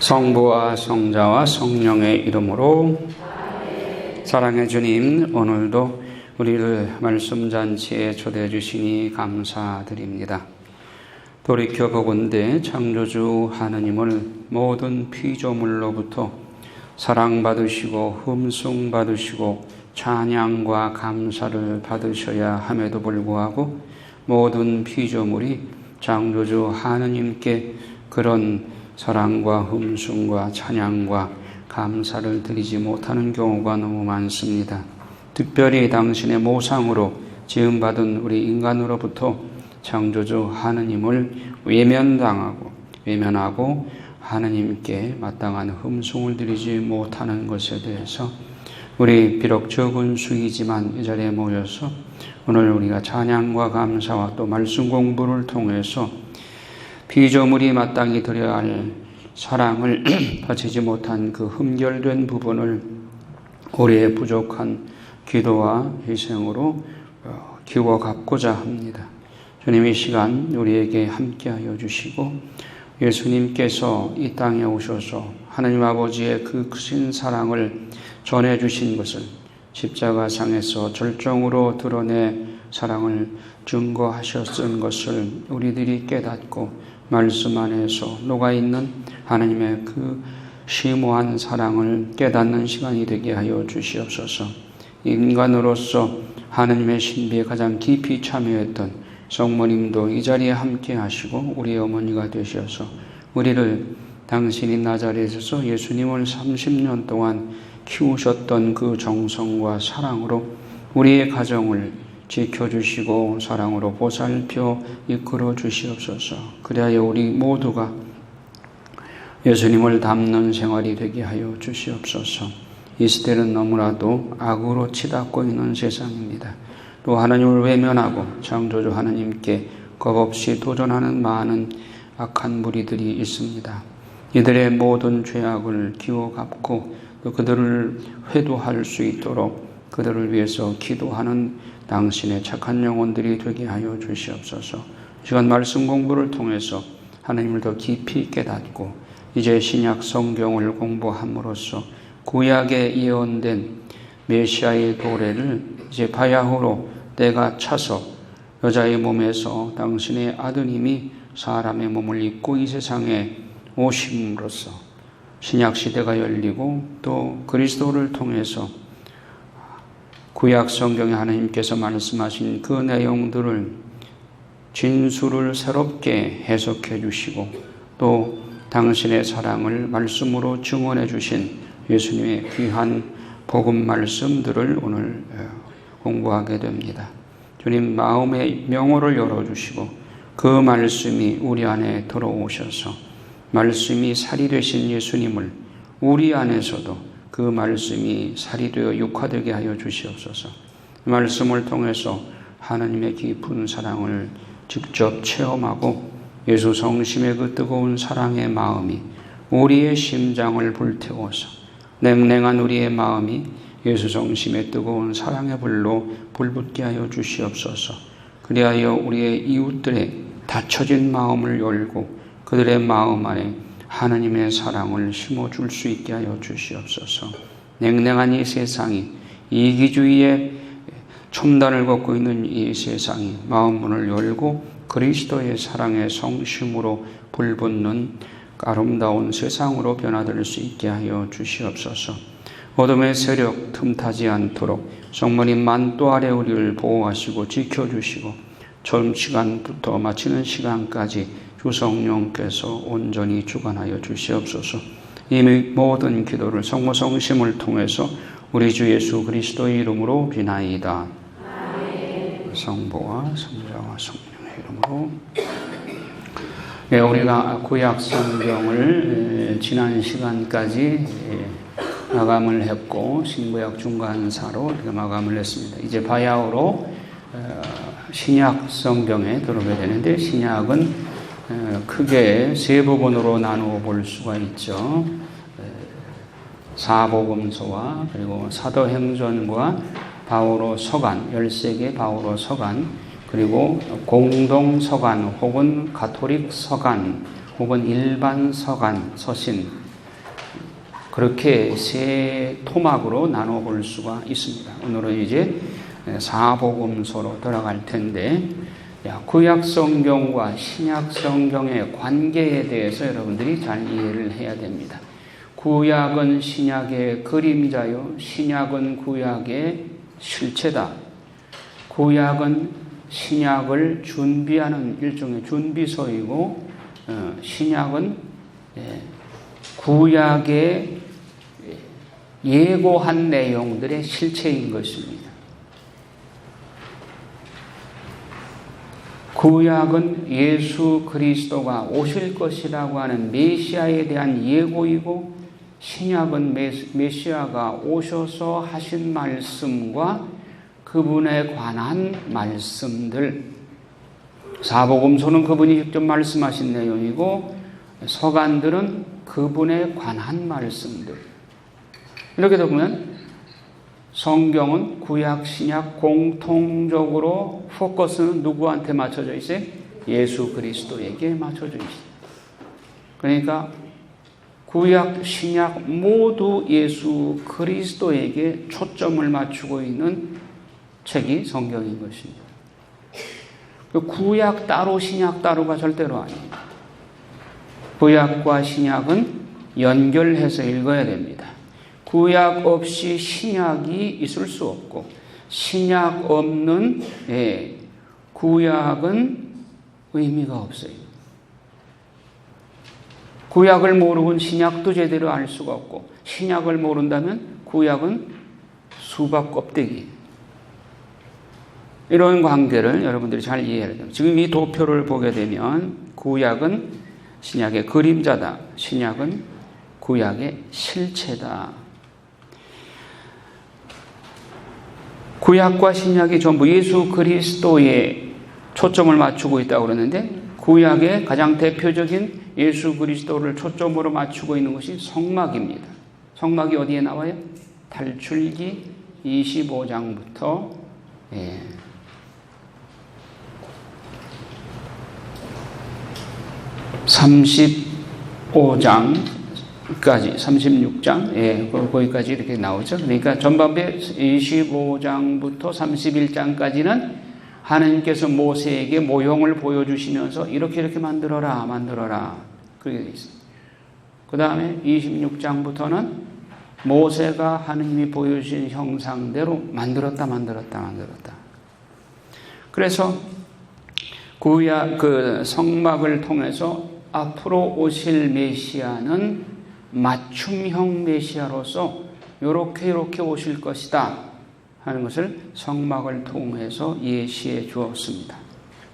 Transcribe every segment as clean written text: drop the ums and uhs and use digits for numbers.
성부와 성자와 성령의 이름으로. 사랑의 주님, 오늘도 우리를 말씀잔치에 초대해 주시니 감사드립니다. 돌이켜보건대 창조주 하느님을 모든 피조물로부터 사랑받으시고 흠숭받으시고 찬양과 감사를 받으셔야 함에도 불구하고 모든 피조물이 창조주 하느님께 그런 사랑과 흠숭과 찬양과 감사를 드리지 못하는 경우가 너무 많습니다. 특별히 당신의 모상으로 지음받은 우리 인간으로부터 창조주 하느님을 외면하고 하느님께 마땅한 흠숭을 드리지 못하는 것에 대해서 우리 비록 적은 수이지만 이 자리에 모여서 오늘 우리가 찬양과 감사와 또 말씀 공부를 통해서 피조물이 마땅히 드려야 할 사랑을 바치지 못한 그 흠결된 부분을 우리의 부족한 기도와 희생으로 키워 갚고자 합니다. 주님, 이 시간 우리에게 함께하여 주시고 예수님께서 이 땅에 오셔서 하나님 아버지의 그 크신 사랑을 전해주신 것을 십자가상에서 절정으로 드러내 사랑을 증거하셨던 것을 우리들이 깨닫고 말씀 안에서 녹아있는 하나님의 그 심오한 사랑을 깨닫는 시간이 되게 하여 주시옵소서. 인간으로서 하나님의 신비에 가장 깊이 참여했던 성모님도 이 자리에 함께 하시고 우리 어머니가 되셔서 우리를 당신이 나자렛에서 예수님을 30년 동안 키우셨던 그 정성과 사랑으로 우리의 가정을 지켜주시고 사랑으로 보살펴 이끌어 주시옵소서. 그리하여 우리 모두가 예수님을 닮는 생활이 되게 하여 주시옵소서. 이 시대는 너무나도 악으로 치닫고 있는 세상입니다. 또 하나님을 외면하고 창조주 하나님께 겁없이 도전하는 많은 악한 무리들이 있습니다. 이들의 모든 죄악을 기워 갚고 또 그들을 회도할 수 있도록 그들을 위해서 기도하는 당신의 착한 영혼들이 되게 하여 주시옵소서. 시간 말씀 공부를 통해서 하나님을 더 깊이 깨닫고 이제 신약 성경을 공부함으로써 구약에 예언된 메시아의 도래를 이제 바야흐로 때가 차서 여자의 몸에서 당신의 아드님이 사람의 몸을 입고 이 세상에 오심으로써 신약 시대가 열리고 또 그리스도를 통해서 구약 성경에 하나님께서 말씀하신 그 내용들을 진술을 새롭게 해석해 주시고 또 당신의 사랑을 말씀으로 증언해 주신 예수님의 귀한 복음 말씀들을 오늘 공부하게 됩니다. 주님, 마음의 명호를 열어주시고 그 말씀이 우리 안에 들어오셔서 말씀이 살이 되신 예수님을 우리 안에서도 그 말씀이 살이 되어 육화되게 하여 주시옵소서. 말씀을 통해서 하나님의 깊은 사랑을 직접 체험하고 예수 성심의 그 뜨거운 사랑의 마음이 우리의 심장을 불태워서 냉랭한 우리의 마음이 예수 성심의 뜨거운 사랑의 불로 불붙게 하여 주시옵소서. 그리하여 우리의 이웃들의 닫혀진 마음을 열고 그들의 마음 안에 하나님의 사랑을 심어줄 수 있게 하여 주시옵소서. 냉랭한 이 세상이 이기주의의 첨단을 걷고 있는 이 세상이 마음문을 열고 그리스도의 사랑의 성심으로 불붙는 아름다운 세상으로 변화될 수 있게 하여 주시옵소서. 어둠의 세력 틈타지 않도록 성모님 만도 아래 우리를 보호하시고 지켜주시고 처음 시간부터 마치는 시간까지 주 성령께서 온전히 주관하여 주시옵소서. 이 모든 기도를 성모 성심을 통해서 우리 주 예수 그리스도의 이름으로 비나이다. 아멘. 성부와 성자와 성령의 이름으로. 네, 우리가 구약 성경을 지난 시간까지 마감을 했고 신구약 중간사로 마감을 했습니다. 이제 바야흐로 신약 성경에 들어오게 되는데 신약은 크게 세 부분으로 나누어 볼 수가 있죠. 사복음서와 그리고 사도행전과 바오로 서간, 13개 바오로 서간, 그리고 공동 서간 혹은 가톨릭 서간 혹은 일반 서간, 서신 그렇게 세 토막으로 나눠 볼 수가 있습니다. 오늘은 이제 사복음서로 들어갈 텐데, 구약 성경과 신약 성경의 관계에 대해서 여러분들이 잘 이해를 해야 됩니다. 구약은 신약의 그림자요, 신약은 구약의 실체다. 구약은 신약을 준비하는 일종의 준비서이고, 신약은 구약의 예고한 내용들의 실체인 것입니다. 구약은 예수 그리스도가 오실 것이라고 하는 메시아에 대한 예고이고, 신약은 메시아가 오셔서 하신 말씀과 그분에 관한 말씀들, 사복음서는 그분이 직접 말씀하신 내용이고, 서간들은 그분에 관한 말씀들. 이렇게 보면 성경은 구약, 신약 공통적으로 포커스는 누구한테 맞춰져 있어요? 예수 그리스도에게 맞춰져 있어요. 그러니까 구약, 신약 모두 예수 그리스도에게 초점을 맞추고 있는 책이 성경인 것입니다. 구약 따로 신약 따로가 절대로 아닙니다. 구약과 신약은 연결해서 읽어야 됩니다. 구약 없이 신약이 있을 수 없고, 신약 없는 구약은 의미가 없어요. 구약을 모르고는 신약도 제대로 알 수가 없고, 신약을 모른다면 구약은 수박 껍데기. 이런 관계를 여러분들이 잘 이해해야 돼요. 지금 이 도표를 보게 되면 구약은 신약의 그림자다. 신약은 구약의 실체다. 구약과 신약이 전부 예수 그리스도에 초점을 맞추고 있다고 그러는데, 구약의 가장 대표적인 예수 그리스도를 초점으로 맞추고 있는 것이 성막입니다. 성막이 어디에 나와요? 탈출기 25장부터 35장까지, 36장, 거기까지 이렇게 나오죠. 그러니까 전반부에 25장부터 31장까지는 하나님께서 모세에게 모형을 보여주시면서 이렇게 만들어라. 그렇게 되어 있습니다. 그 다음에 26장부터는 모세가 하느님이 보여주신 형상대로 만들었다. 그래서 구약 그 성막을 통해서 앞으로 오실 메시아는 맞춤형 메시아로서 이렇게 오실 것이다 하는 것을 성막을 통해서 예시해 주었습니다.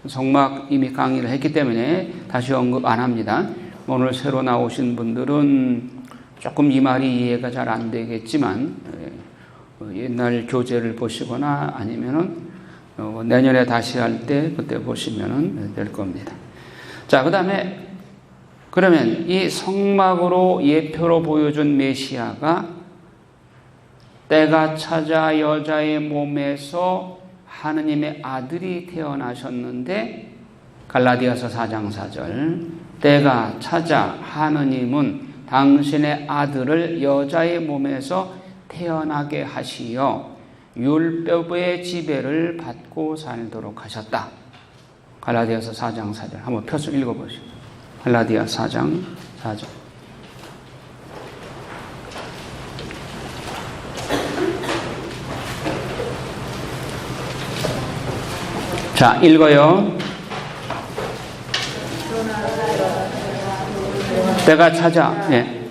성막 이미 강의를 했기 때문에 다시 언급 안 합니다. 오늘 새로 나오신 분들은 조금 이 말이 이해가 잘 안 되겠지만, 옛날 교재를 보시거나 아니면은 내년에 다시 할 때 그때 보시면 될 겁니다. 자, 그 다음에 그러면 이 성막으로 예표로 보여준 메시아가 때가 찾아 여자의 몸에서 하느님의 아들이 태어나셨는데, 갈라디아서 4장 4절, 때가 찾아 하느님은 당신의 아들을 여자의 몸에서 태어나게 하시어 율법의 지배를 받고 살도록 하셨다. 갈라디아서 4장 4절 한번 펴서 읽어보시죠. 갈라디아 4장 4절. 자, 읽어요. 때가 찾아. 예.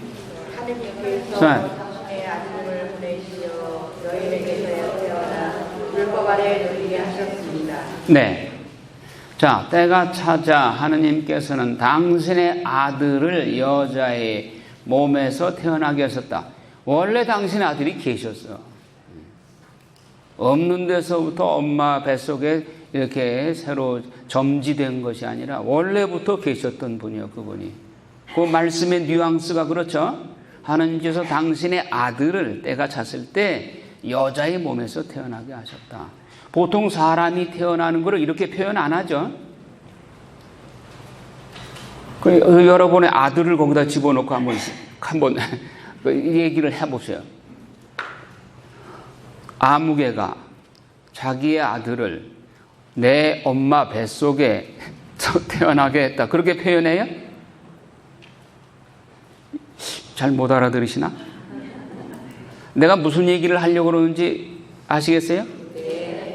네. 자, 때가 찾아 하느님께서는 당신의 아들을 여자의 몸에서 태어나게 하셨다. 원래 당신의 아들이 계셨어. 없는 데서부터 엄마 뱃속에 이렇게 새로 점지된 것이 아니라 원래부터 계셨던 분이요, 그분이. 그 말씀의 뉘앙스가 그렇죠. 하느님께서 당신의 아들을 때가 찼을 때 여자의 몸에서 태어나게 하셨다. 보통 사람이 태어나는 걸 이렇게 표현 안 하죠. 여러분의 아들을 거기다 집어넣고 한번 이 얘기를 해보세요. 아무개가 자기의 아들을 내 엄마 뱃속에 태어나게 했다. 그렇게 표현해요? 잘 못 알아들으시나? 내가 무슨 얘기를 하려고 그러는지 아시겠어요?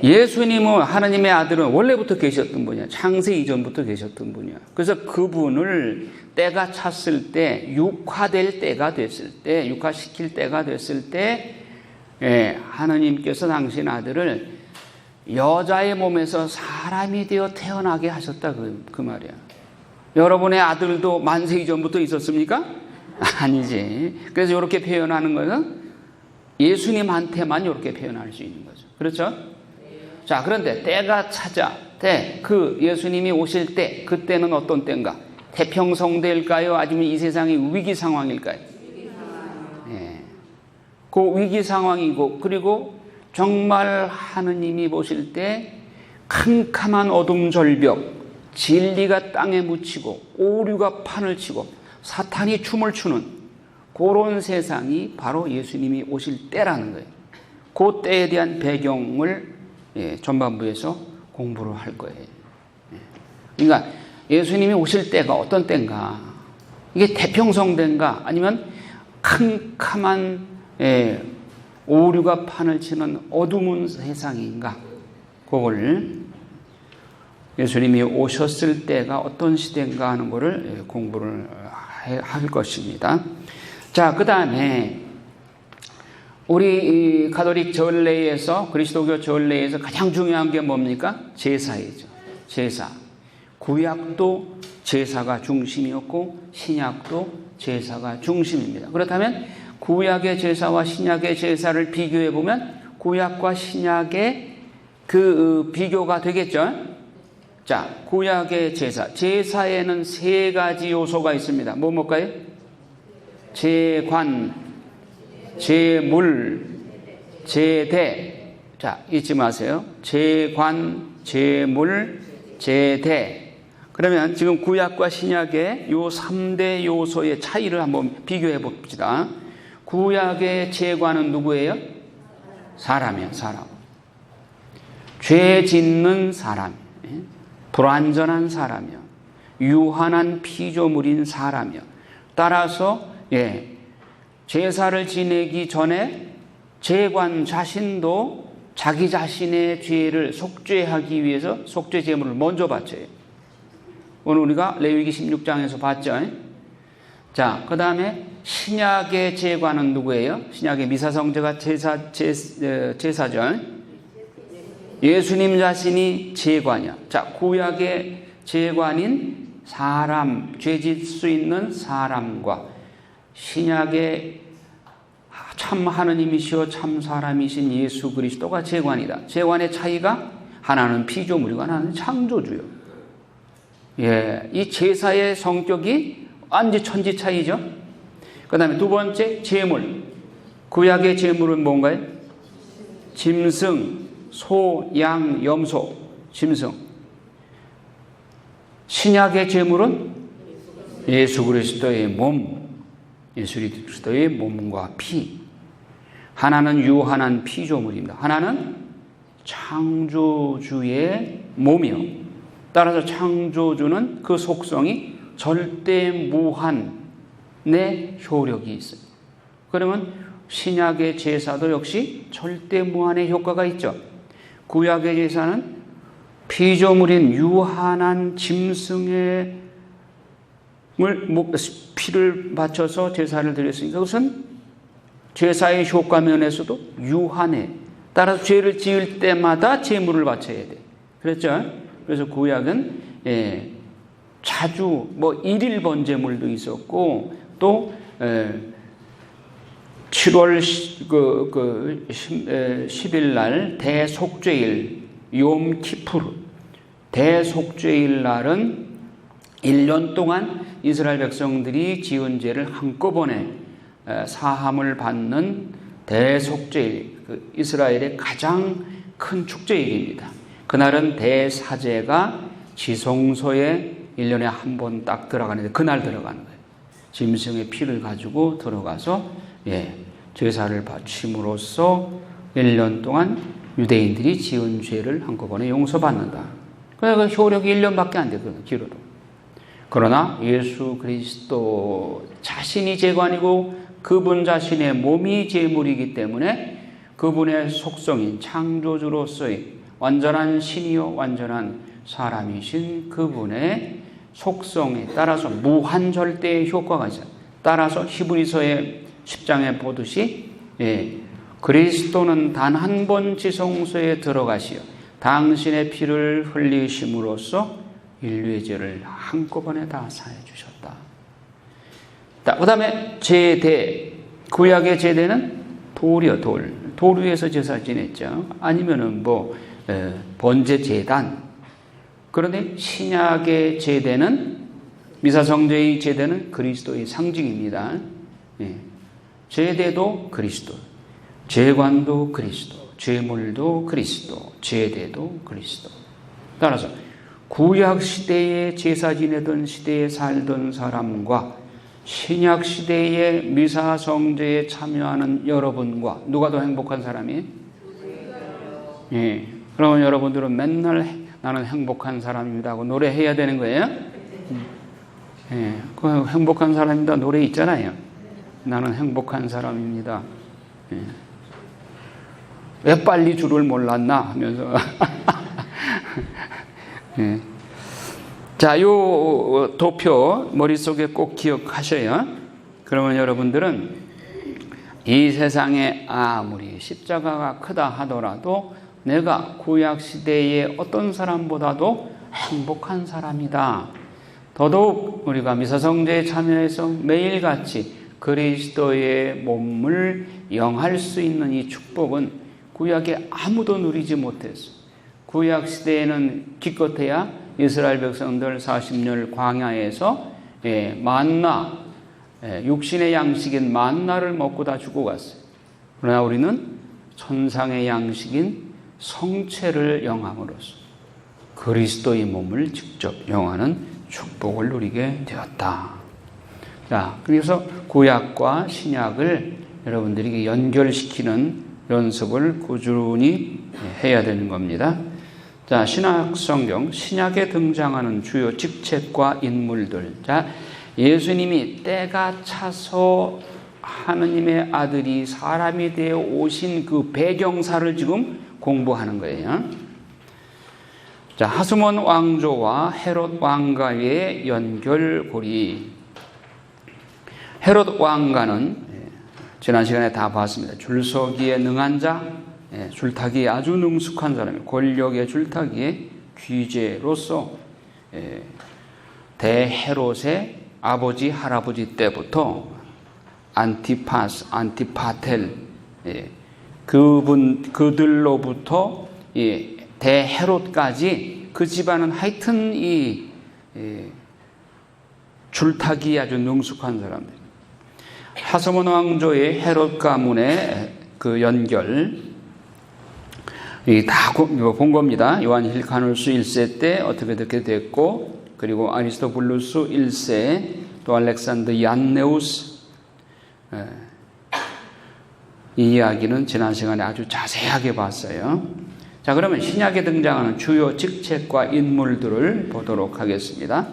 예수님은, 하나님의 아들은 원래부터 계셨던 분이야. 창세 이전부터 계셨던 분이야. 그래서 그분을 때가 찼을 때, 육화될 때가 됐을 때, 육화시킬 때가 됐을 때, 하나님께서 당신 아들을 여자의 몸에서 사람이 되어 태어나게 하셨다. 그 말이야. 여러분의 아들도 만세 이전부터 있었습니까? 아니지. 그래서 이렇게 표현하는 것은 예수님한테만 이렇게 표현할 수 있는 거죠. 그렇죠? 자, 그런데 때가 찾아, 그 예수님이 오실 때, 그때는 어떤 때인가? 태평성대일까요? 아니면 이 세상이 위기 상황일까요? 그 위기 상황이고, 그리고 정말 하느님이 보실 때 캄캄한 어둠 절벽, 진리가 땅에 묻히고 오류가 판을 치고 사탄이 춤을 추는 그런 세상이 바로 예수님이 오실 때라는 거예요. 그 때에 대한 배경을 전반부에서 공부를 할 거예요. 그러니까 예수님이 오실 때가 어떤 때인가? 이게 태평성대인가? 아니면 캄캄한 오류가 판을 치는 어두운 세상인가? 그걸 예수님이 오셨을 때가 어떤 시대인가 하는 것을 공부를 할 것입니다. 자, 그 다음에 우리 가톨릭 전례에서, 그리스도교 전례에서 가장 중요한 게 뭡니까? 제사이죠. 제사. 구약도 제사가 중심이었고 신약도 제사가 중심입니다. 그렇다면 구약의 제사와 신약의 제사를 비교해 보면 구약과 신약의 그 비교가 되겠죠. 자, 구약의 제사. 제사에는 세 가지 요소가 있습니다. 뭘까요? 제관, 제물, 제대. 자, 잊지 마세요. 제관, 제물, 제대. 그러면 지금 구약과 신약의 요 3대 요소의 차이를 한번 비교해 봅시다. 구약의 제관은 누구예요? 사람이에요, 사람. 죄 짓는 사람, 불완전한 사람이요, 유한한 피조물인 사람이요. 따라서 제사를 지내기 전에 제관 자신도 자기 자신의 죄를 속죄하기 위해서 속죄 제물을 먼저 바쳐요. 오늘 우리가 레위기 16장에서 봤죠. 자, 그 다음에 신약의 제관은 누구예요? 신약의 미사성제가 제사죠. 예수님 자신이 제관이야. 자, 구약의 제관인 사람, 죄짓 수 있는 사람과 신약의 참 하느님이시여 참 사람이신 예수 그리스도가 제관이다. 제관의 차이가 하나는 피조물이고 하나는 창조주요. 이 제사의 성격이 완전 천지 차이죠. 그 다음에 두 번째, 제물. 구약의 제물은 뭔가요? 짐승, 소, 양, 염소, 짐승. 신약의 제물은 예수 그리스도의 몸, 예수 그리스도의 몸과 피. 하나는 유한한 피조물입니다. 하나는 창조주의 몸이요. 따라서 창조주는 그 속성이 절대 무한의 효력이 있어요. 그러면 신약의 제사도 역시 절대 무한의 효과가 있죠. 구약의 제사는 피조물인 유한한 짐승의 피를 바쳐서 제사를 드렸으니까 그것은 제사의 효과 면에서도 유한해. 따라서 죄를 지을 때마다 제물을 바쳐야 돼. 그렇죠? 그래서 구약은 자주 일일 번제물도 있었고 또 7월 10일 날 대속죄일 욤키푸르 대속죄일 날은 1년 동안 이스라엘 백성들이 지은 죄를 한꺼번에 사함을 받는 대속죄일, 이스라엘의 가장 큰 축제일입니다. 그날은 대사제가 지성소에 1년에 한 번 딱 들어가는데 그날 들어가는 거예요. 짐승의 피를 가지고 들어가서 제사를 바침으로써 1년 동안 유대인들이 지은 죄를 한꺼번에 용서받는다. 그러니까 효력이 1년밖에 안 되거든요, 기로도. 그러나 예수 그리스도 자신이 제관이고 그분 자신의 몸이 제물이기 때문에 그분의 속성인 창조주로서의 완전한 신이요 완전한 사람이신 그분의 속성에 따라서 무한절대의 효과가 있어요. 따라서 히브리서의 10장에 보듯이 그리스도는 단 한 번 지성소에 들어가시어 당신의 피를 흘리심으로써 인류의 죄를 한꺼번에 다 사해 주셨다. 그 다음에 제대, 구약의 제대는 돌이요, 돌 위에서 제사 지냈죠. 아니면은 번제 제단. 그런데 신약의 제대는, 미사성제의 제대는 그리스도의 상징입니다. 제대도 그리스도, 제관도 그리스도, 제물도 그리스도, 제대도 그리스도. 따라서 구약 시대에 제사 지내던 시대에 살던 사람과 신약 시대에 미사 성제에 참여하는 여러분과 누가 더 행복한 사람이에요? 그러면 여러분들은 맨날 나는 행복한 사람입니다 하고 노래해야 되는 거예요? 그 행복한 사람입니다 노래 있잖아요. 나는 행복한 사람입니다. 왜 빨리 줄을 몰랐나 하면서 자, 요 도표 머릿속에 꼭 기억하셔요. 그러면 여러분들은 이 세상에 아무리 십자가가 크다 하더라도 내가 구약 시대의 어떤 사람보다도 행복한 사람이다. 더더욱 우리가 미사성제에 참여해서 매일같이 그리스도의 몸을 영할 수 있는 이 축복은 구약에 아무도 누리지 못했어. 구약 시대에는 기껏해야 이스라엘 백성들 40년 광야에서 만나, 육신의 양식인 만나를 먹고 다 죽어갔어요. 그러나 우리는 천상의 양식인 성체를 영함으로써 그리스도의 몸을 직접 영하는 축복을 누리게 되었다. 자, 그래서 구약과 신약을 여러분들이 연결시키는 연습을 꾸준히 해야 되는 겁니다. 자, 신약 성경, 신약에 등장하는 주요 직책과 인물들. 자, 예수님이 때가 차서 하느님의 아들이 사람이 되어 오신 그 배경사를 지금 공부하는 거예요. 자, 하스몬 왕조와 헤롯 왕가의 연결고리. 헤롯 왕가는 지난 시간에 다 봤습니다. 줄서기에 능한 자, 줄타기에 아주 능숙한 사람이에요. 권력의 줄타기의 귀재로서 대헤롯의 아버지, 할아버지 때부터 안티파스, 안티파텔 그들로부터 대헤롯까지 그 집안은 하여튼 이 줄타기에 아주 능숙한 사람들. 하스몬 왕조의 헤롯 가문의 그 연결 다 본 겁니다. 요한 힐카누스 1세 때 어떻게 됐고, 그리고 아리스토블루스 1세, 또 알렉산더 얀네우스, 이 이야기는 지난 시간에 아주 자세하게 봤어요. 자, 그러면 신약에 등장하는 주요 직책과 인물들을 보도록 하겠습니다.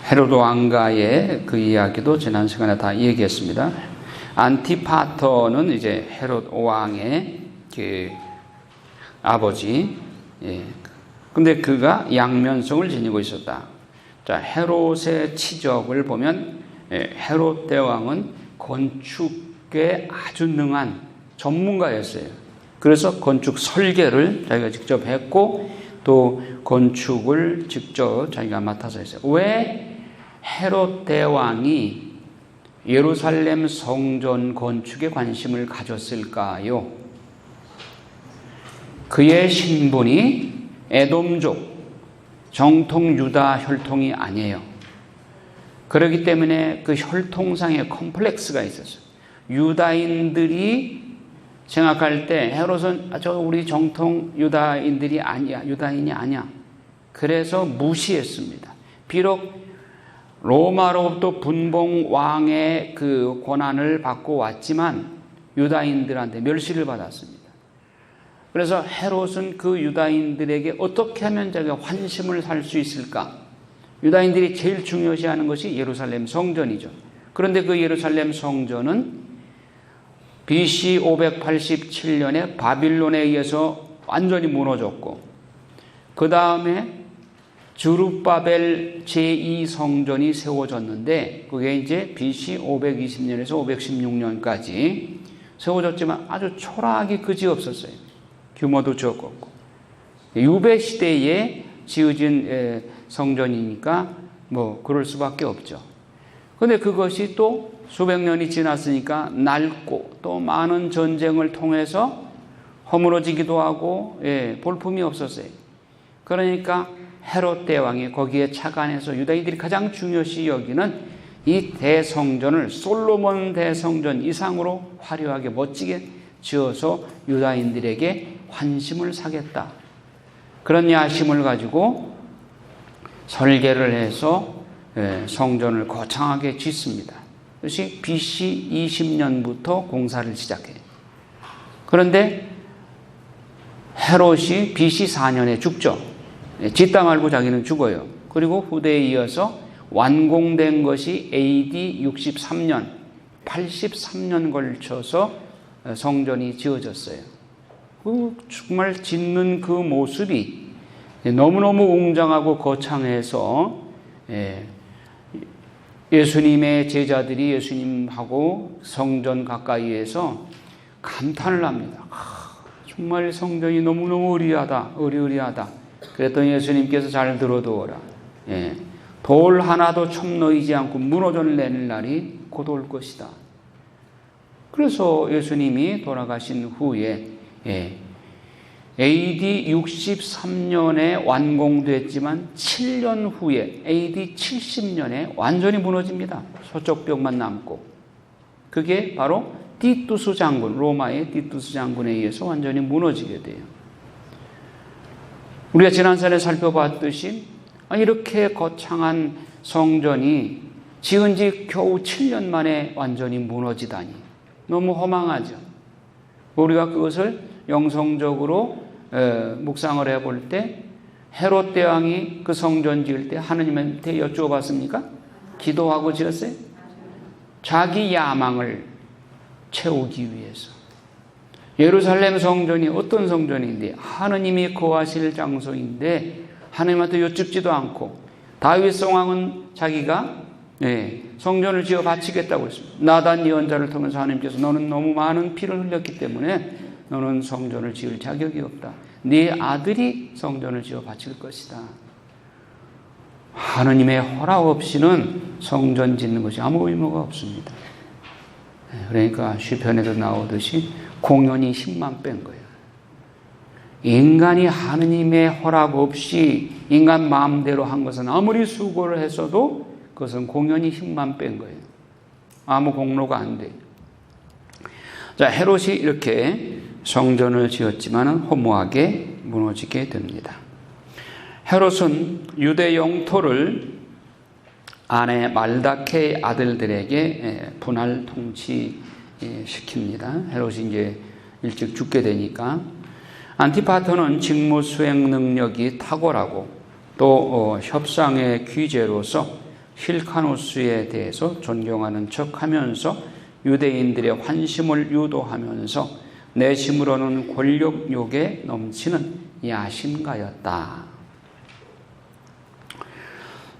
헤로드 왕가의 그 이야기도 지난 시간에 다 얘기했습니다. 안티파터는 이제 헤롯 왕의 그 아버지. 근데 그가 양면성을 지니고 있었다. 자, 헤롯의 치적을 보면 헤롯 대왕은 건축에 아주 능한 전문가였어요. 그래서 건축 설계를 자기가 직접 했고 또 건축을 직접 자기가 맡아서 했어요. 왜 헤롯 대왕이 예루살렘 성전 건축에 관심을 가졌을까요? 그의 신분이 에돔족, 정통 유다 혈통이 아니에요. 그렇기 때문에 그 혈통상의 컴플렉스가 있었어요. 유다인들이 생각할 때 헤롯은 우리 정통 유다인들이 아니야, 유다인이 아니야. 그래서 무시했습니다. 비록 로마로부터 분봉 왕의 그 권한을 받고 왔지만 유다인들한테 멸시를 받았습니다. 그래서 헤롯은 그 유다인들에게 어떻게 하면 자기가 환심을 살 수 있을까? 유다인들이 제일 중요시하는 것이 예루살렘 성전이죠. 그런데 그 예루살렘 성전은 BC 587년에 바빌론에 의해서 완전히 무너졌고, 그 다음에 주룹바벨 제2성전이 세워졌는데 그게 이제 BC 520년에서 516년까지 세워졌지만 아주 초라하기 그지없었어요. 규모도 적었고. 유배 시대에 지어진 성전이니까 뭐 그럴 수밖에 없죠. 그런데 그것이 또 수백 년이 지났으니까 낡고 또 많은 전쟁을 통해서 허물어지기도 하고 볼품이 없었어요. 그러니까 헤롯 대왕이 거기에 착안해서 유다인들이 가장 중요시 여기는 이 대성전을 솔로몬 대성전 이상으로 화려하게 멋지게 지어서 유다인들에게 환심을 사겠다. 그런 야심을 가지고 설계를 해서 성전을 거창하게 짓습니다. 그것이 BC 20년부터 공사를 시작해요. 그런데 헤롯이 BC 4년에 죽죠. 짓다 말고 자기는 죽어요. 그리고 후대에 이어서 완공된 것이 AD 63년, 83년 걸쳐서 성전이 지어졌어요. 정말 짓는 그 모습이 너무너무 웅장하고 거창해서 예수님의 제자들이 예수님하고 성전 가까이에서 감탄을 합니다. 정말 성전이 너무너무 의리의리하다. 그랬더니 예수님께서 잘 들어두어라. 돌 하나도 첨놓이지 않고 무너져 내릴 날이 곧 올 것이다. 그래서 예수님이 돌아가신 후에 AD 63년에 완공됐지만 7년 후에 AD 70년에 완전히 무너집니다. 서쪽벽만 남고. 그게 바로 티투스 장군, 로마의 티투스 장군에 의해서 완전히 무너지게 돼요. 우리가 지난 시간에 살펴봤듯이 이렇게 거창한 성전이 지은 지 겨우 7년 만에 완전히 무너지다니 너무 허망하죠. 우리가 그것을 영성적으로 묵상을 해볼 때 헤롯 대왕이 그 성전 지을 때 하느님한테 여쭈어봤습니까? 기도하고 지었어요? 자기 야망을 채우기 위해서. 예루살렘 성전이 어떤 성전인데 하느님이 거하실 장소인데 하느님한테 여쭙지도 않고 다윗 왕은 자기가 성전을 지어 바치겠다고 했습니다. 나단 예언자를 통해서 하느님께서 너는 너무 많은 피를 흘렸기 때문에 너는 성전을 지을 자격이 없다. 네 아들이 성전을 지어 바칠 것이다. 하느님의 허락 없이는 성전 짓는 것이 아무 의무가 없습니다. 그러니까 시편에도 나오듯이 공연히 힘만 뺀 거예요. 인간이 하느님의 허락 없이 인간 마음대로 한 것은 아무리 수고를 했어도 그것은 공연히 힘만 뺀 거예요. 아무 공로가 안 돼요. 자, 헤롯이 이렇게 성전을 지었지만 허무하게 무너지게 됩니다. 헤롯은 유대 영토를 아내 말다케의 아들들에게 분할 통치시킵니다. 헤롯이 이제 일찍 죽게 되니까 안티파터는 직무 수행 능력이 탁월하고 또 협상의 귀재로서 힐카누스에 대해서 존경하는 척하면서 유대인들의 환심을 유도하면서 내심으로는 권력욕에 넘치는 야심가였다.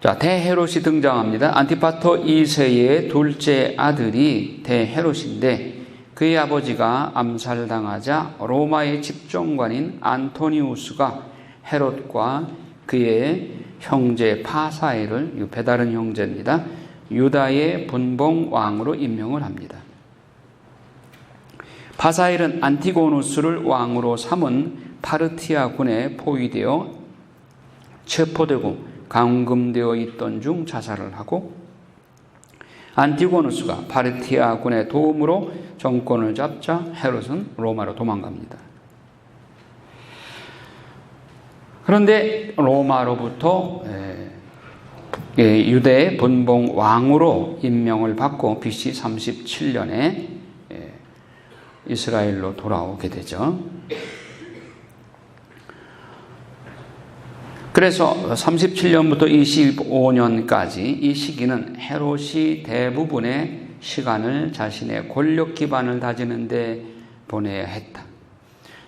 자, 대헤롯이 등장합니다. 안티파터 2세의 둘째 아들이 대헤롯인데 그의 아버지가 암살당하자 로마의 집정관인 안토니우스가 헤롯과 그의 형제 파사엘을, 배다른 형제입니다, 유다의 분봉 왕으로 임명을 합니다. 파사엘은 안티고누스를 왕으로 삼은 파르티아 군에 포위되어 체포되고 감금되어 있던 중 자살을 하고 안티고누스가 파르티아 군의 도움으로 정권을 잡자 헤롯은 로마로 도망갑니다. 그런데 로마로부터 유대 분봉 왕으로 임명을 받고 BC 37년에 이스라엘로 돌아오게 되죠. 그래서 37년부터 25년까지 이 시기는 헤롯이 대부분의 시간을 자신의 권력 기반을 다지는 데 보내야 했다.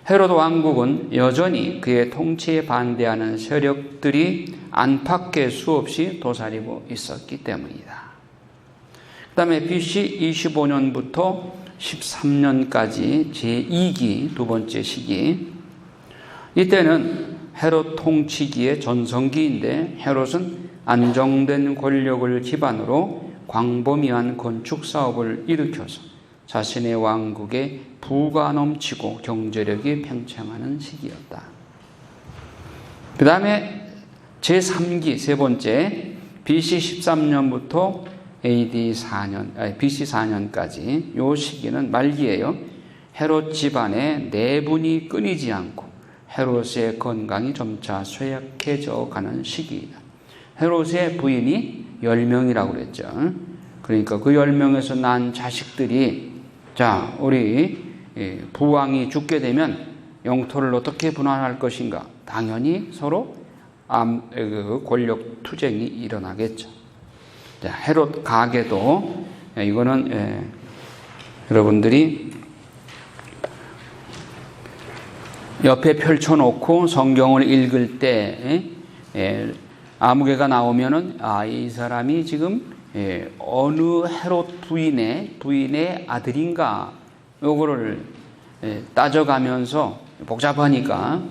헤롯 왕국은 여전히 그의 통치에 반대하는 세력들이 안팎에 수없이 도사리고 있었기 때문이다. 그 다음에 BC 25년부터 13년까지 제2기 두 번째 시기, 이때는 헤롯 통치기의 전성기인데 헤롯은 안정된 권력을 기반으로 광범위한 건축 사업을 일으켜서 자신의 왕국에 부가 넘치고 경제력이 팽창하는 시기였다. 그 다음에 제3기 세 번째 BC 13년부터 AD 4년, BC 4년까지 이 시기는 말기예요. 헤롯 집안의 내분이 끊이지 않고 헤롯의 건강이 점차 쇠약해져 가는 시기이다. 헤롯의 부인이 10명이라고 그랬죠. 그러니까 그 10명에서 난 자식들이, 자, 우리 부왕이 죽게 되면 영토를 어떻게 분할할 것인가? 당연히 서로 권력 투쟁이 일어나겠죠. 자, 헤롯 가계도, 이거는 여러분들이 옆에 펼쳐놓고 성경을 읽을 때 아무개가 나오면은 이 사람이 지금 어느 헤롯 부인의 아들인가, 요거를 따져가면서 복잡하니까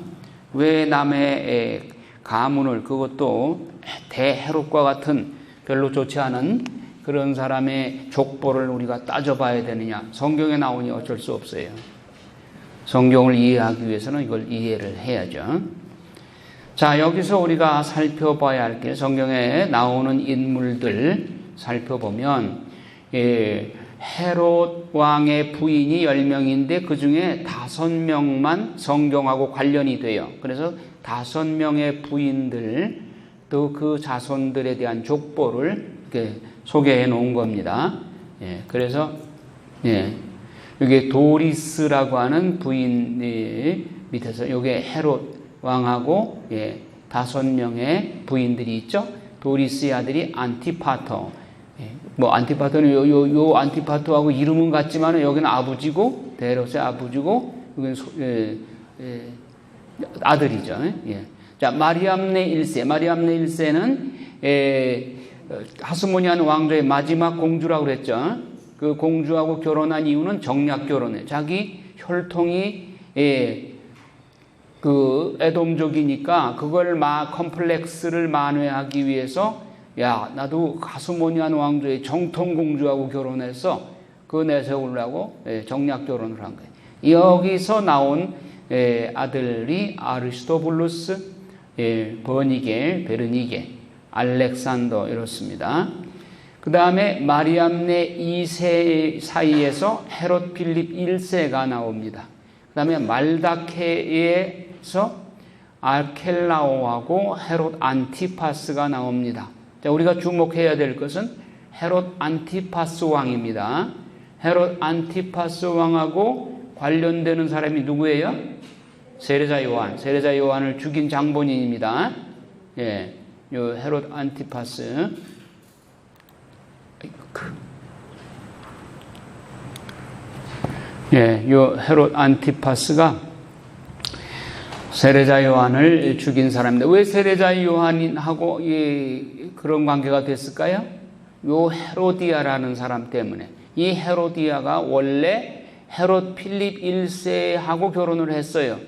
왜 남의 가문을, 그것도 대헤롯과 같은 별로 좋지 않은 그런 사람의 족보를 우리가 따져봐야 되느냐. 성경에 나오니 어쩔 수 없어요. 성경을 이해하기 위해서는 이걸 이해를 해야죠. 자, 여기서 우리가 살펴봐야 할 게, 성경에 나오는 인물들 살펴보면 헤롯 왕의 부인이 10명인데 그 중에 5명만 성경하고 관련이 돼요. 그래서 5명의 부인들, 또 그 자손들에 대한 족보를 이렇게 소개해 놓은 겁니다. 그래서 이게 도리스라고 하는 부인 밑에서 이게 헤롯 왕하고 5명의 부인들이 있죠. 도리스의 아들이 안티파터. 뭐 안티파터는 요 안티파터하고 이름은 같지만 여기는 아버지고, 헤롯의 아버지고, 여기는 아들이죠. 자, 마리암네 1세. 마리암네 1세는 하스모니안 왕조의 마지막 공주라고 그랬죠. 그 공주하고 결혼한 이유는 정략 결혼에, 자기 혈통이 그 에돔족이니까 그걸 컴플렉스를 만회하기 위해서, 야, 나도 하스모니안 왕조의 정통 공주하고 결혼해서 그 내세우려고 정략 결혼을 한 거예요. 여기서 나온 아들이 아리스토블루스, 버니게, 베르니게, 알렉산더, 이렇습니다. 그 다음에 마리암네 2세 사이에서 헤롯 필립 1세가 나옵니다. 그 다음에 말다케에서 아켈라오하고 헤롯 안티파스가 나옵니다. 자, 우리가 주목해야 될 것은 헤롯 안티파스 왕입니다. 헤롯 안티파스 왕하고 관련되는 사람이 누구예요? 세례자 요한. 세례자 요한을 죽인 장본인입니다. 요 헤롯 안티파스. 요 헤롯 안티파스가 세례자 요한을 죽인 사람인데, 왜 세례자 요한하고 그런 관계가 됐을까요? 요 헤로디아라는 사람 때문에. 이 헤로디아가 원래 헤롯 필립 1세하고 결혼을 했어요.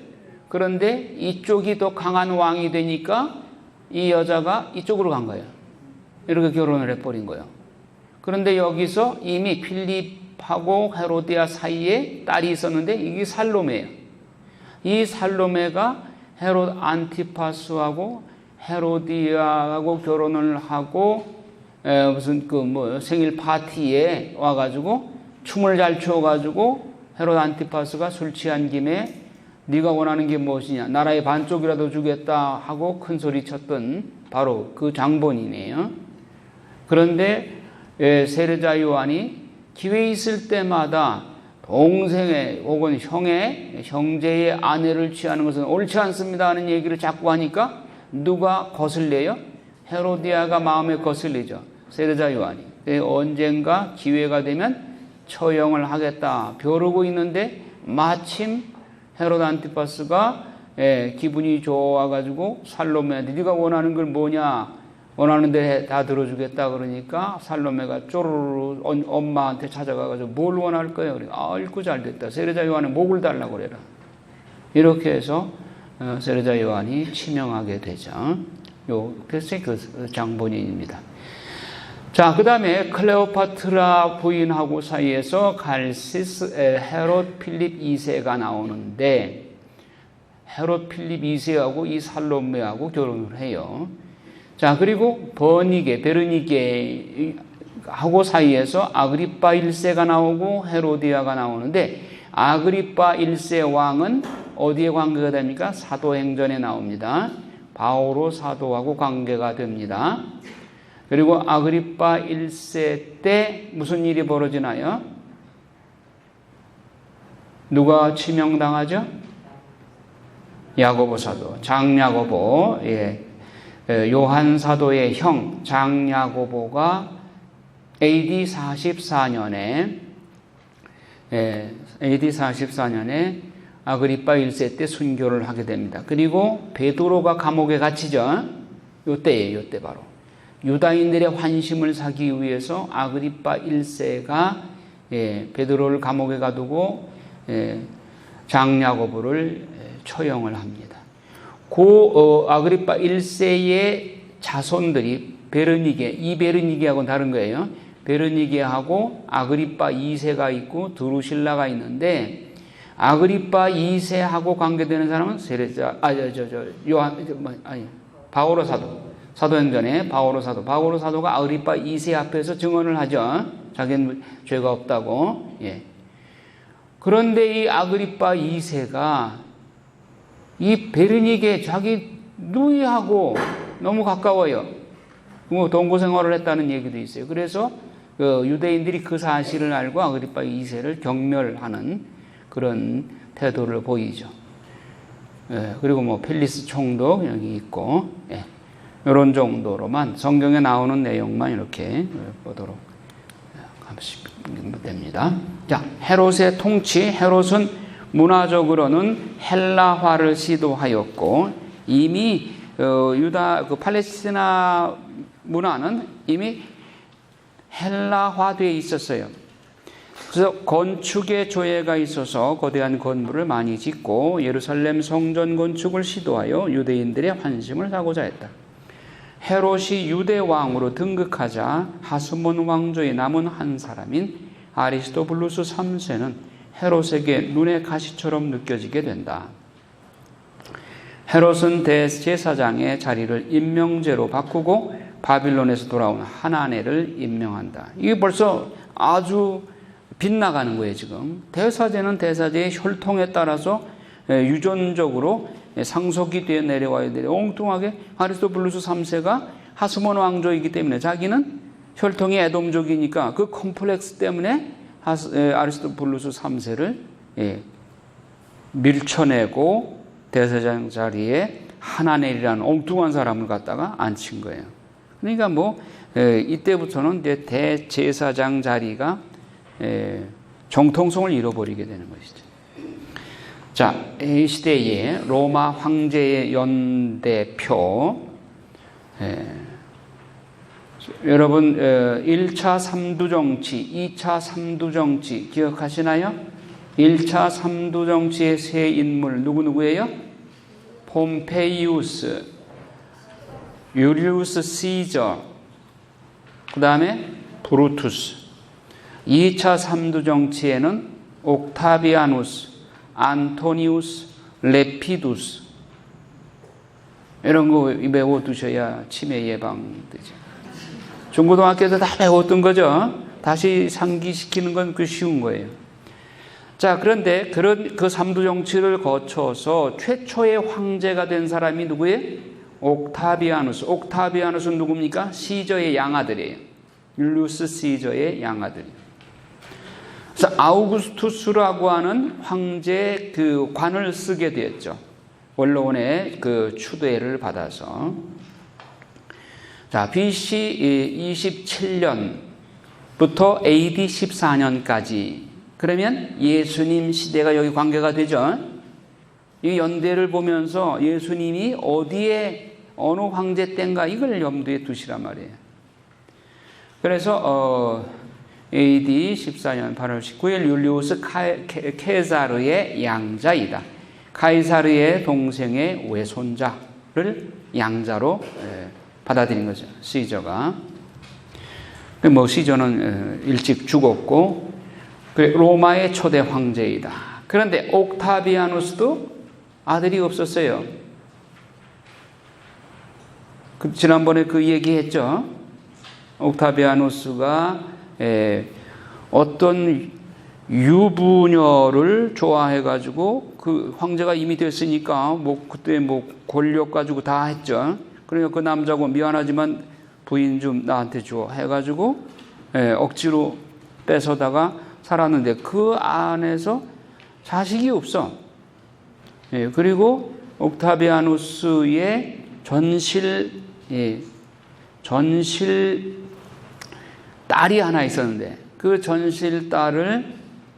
그런데 이쪽이 더 강한 왕이 되니까 이 여자가 이쪽으로 간 거예요. 이렇게 결혼을 해버린 거예요. 그런데 여기서 이미 필립하고 헤로디아 사이에 딸이 있었는데 이게 살로메예요. 이 살로메가 헤롯 안티파스하고 헤로디아하고 결혼을 하고 무슨 생일 파티에 와가지고 춤을 잘 춰가지고 헤롯 안티파스가 술 취한 김에 네가 원하는 게 무엇이냐, 나라의 반쪽이라도 주겠다 하고 큰 소리 쳤던 바로 그 장본이네요. 그런데 세르자 요한이 기회 있을 때마다 동생의 혹은 형제의 아내를 취하는 것은 옳지 않습니다 하는 얘기를 자꾸 하니까 누가 거슬려요? 헤로디아가 마음에 거슬리죠. 세르자 요한이. 언젠가 기회가 되면 처형을 하겠다 벼르고 있는데 마침 헤롯 안티파스가 기분이 좋아가지고 살로메한테 네가 원하는 걸 뭐냐, 원하는 데 다 들어주겠다 그러니까 살로메가 쪼르르 엄마한테 찾아가가지고 뭘 원할 거예요? 그래. 아이고 잘됐다. 세르자 요한의 목을 달라고 그래라. 이렇게 해서 세르자 요한이 치명하게 되죠. 그래서 그 장본인입니다. 자, 그 다음에 클레오파트라 부인하고 사이에서 갈시스 헤롯 필립 2세가 나오는데 헤롯 필립 2세하고 이 살로메하고 결혼을 해요. 자, 그리고 베르니게하고 사이에서 아그리빠 1세가 나오고 헤로디아가 나오는데 아그리빠 1세 왕은 어디에 관계가 됩니까? 사도행전에 나옵니다. 바오로 사도하고 관계가 됩니다. 그리고 아그리빠 1세 때 무슨 일이 벌어지나요? 누가 치명당하죠? 야고보 사도, 장야고보, 요한 사도의 형 장야고보가 AD 44년에 아그리빠 1세 때 순교를 하게 됩니다. 그리고 베드로가 감옥에 갇히죠. 요때예요. 요때 바로. 유다인들의 환심을 사기 위해서 아그리빠 1세가 베드로를 감옥에 가두고 장야고보를 처형을 합니다. 아그리빠 1세의 자손들이 이 베르니게하고는 다른 거예요. 베르니게하고 아그리빠 2세가 있고 드루실라가 있는데 아그리빠 2세하고 관계되는 사람은 바오로 사도. 사도행전에 바오로 사도가 아그리빠 2세 앞에서 증언을 하죠. 자기는 죄가 없다고. 그런데 이 아그리빠 2세가 이 베르니게 자기 누이하고 너무 가까워요. 동거 생활을 했다는 얘기도 있어요. 그래서 유대인들이 그 사실을 알고 아그리빠 2세를 경멸하는 그런 태도를 보이죠. 그리고 펠리스 총독 여기 있고, 이런 정도로만 성경에 나오는 내용만 이렇게 보도록 하시면 됩니다. 자, 헤롯의 통치. 헤롯은 문화적으로는 헬라화를 시도하였고 이미 팔레스티나 문화는 이미 헬라화되어 있었어요. 그래서 건축의 조예가 있어서 거대한 건물을 많이 짓고 예루살렘 성전 건축을 시도하여 유대인들의 환심을 사고자 했다. 헤롯이 유대 왕으로 등극하자 하스몬 왕조의 남은 한 사람인 아리스토블루스 3세는 헤롯에게 눈의 가시처럼 느껴지게 된다. 헤롯은 대제사장의 자리를 임명제로 바꾸고 바빌론에서 돌아온 하나네를 임명한다. 이게 벌써 아주 빗나가는 거예요, 지금. 대사제는 대사제의 혈통에 따라서 유전적으로 상속이 되어 내려와야 돼요. 엉뚱하게 아리스토블루스 3세가 하스몬 왕조이기 때문에 자기는 혈통이 에돔족이니까 그 컴플렉스 때문에 아리스토블루스 3세를 밀쳐내고 대사장 자리에 하나넬이라는 엉뚱한 사람을 갖다가 앉힌 거예요. 그러니까 이때부터는 이제 대제사장 자리가 정통성을 잃어버리게 되는 것이죠. 자, 이 시대의 로마 황제의 연대표. 여러분 1차 3두 정치, 2차 3두 정치 기억하시나요? 1차 3두 정치의 세 인물 누구예요? 폼페이우스, 유리우스 시저, 그 다음에 브루투스. 2차 3두 정치에는 옥타비아누스, 안토니우스, 레피두스. 이런 거 외워두셔야 치매 예방되죠. 중고등학교에서 다 배웠던 거죠. 다시 상기시키는 건 그 쉬운 거예요. 자, 그런데 그 3두 정치를 거쳐서 최초의 황제가 된 사람이 누구예요? 옥타비아누스. 옥타비아누스는 누굽니까? 시저의 양아들이에요. 율리우스 시저의 양아들. 그래서 아우구스투스라고 하는 황제 그 관을 쓰게 되었죠. 원로원의 그 추대를 받아서. 자, BC 27년부터 AD 14년까지. 그러면 예수님 시대가 여기 관계가 되죠. 이 연대를 보면서 예수님이 어디에 어느 황제 때인가 이걸 염두에 두시란 말이에요. 그래서 AD 14년 8월 19일 율리우스 케사르의 양자이다. 카이사르의 동생의 외손자를 양자로 받아들인 거죠. 시저가. 뭐 시저는 일찍 죽었고 로마의 초대 황제이다. 그런데 옥타비아누스도 아들이 없었어요. 지난번에 그 얘기했죠. 옥타비아누스가 어떤 유부녀를 좋아해가지고 그 황제가 이미 됐으니까 뭐 그때 뭐 권력 가지고 다 했죠. 그러니까 그 남자고 미안하지만 부인 좀 나한테 줘 해가지고 억지로 뺏어다가 살았는데 그 안에서 자식이 없어. 그리고 옥타비아누스의 전실 딸이 하나 있었는데 그 전실 딸을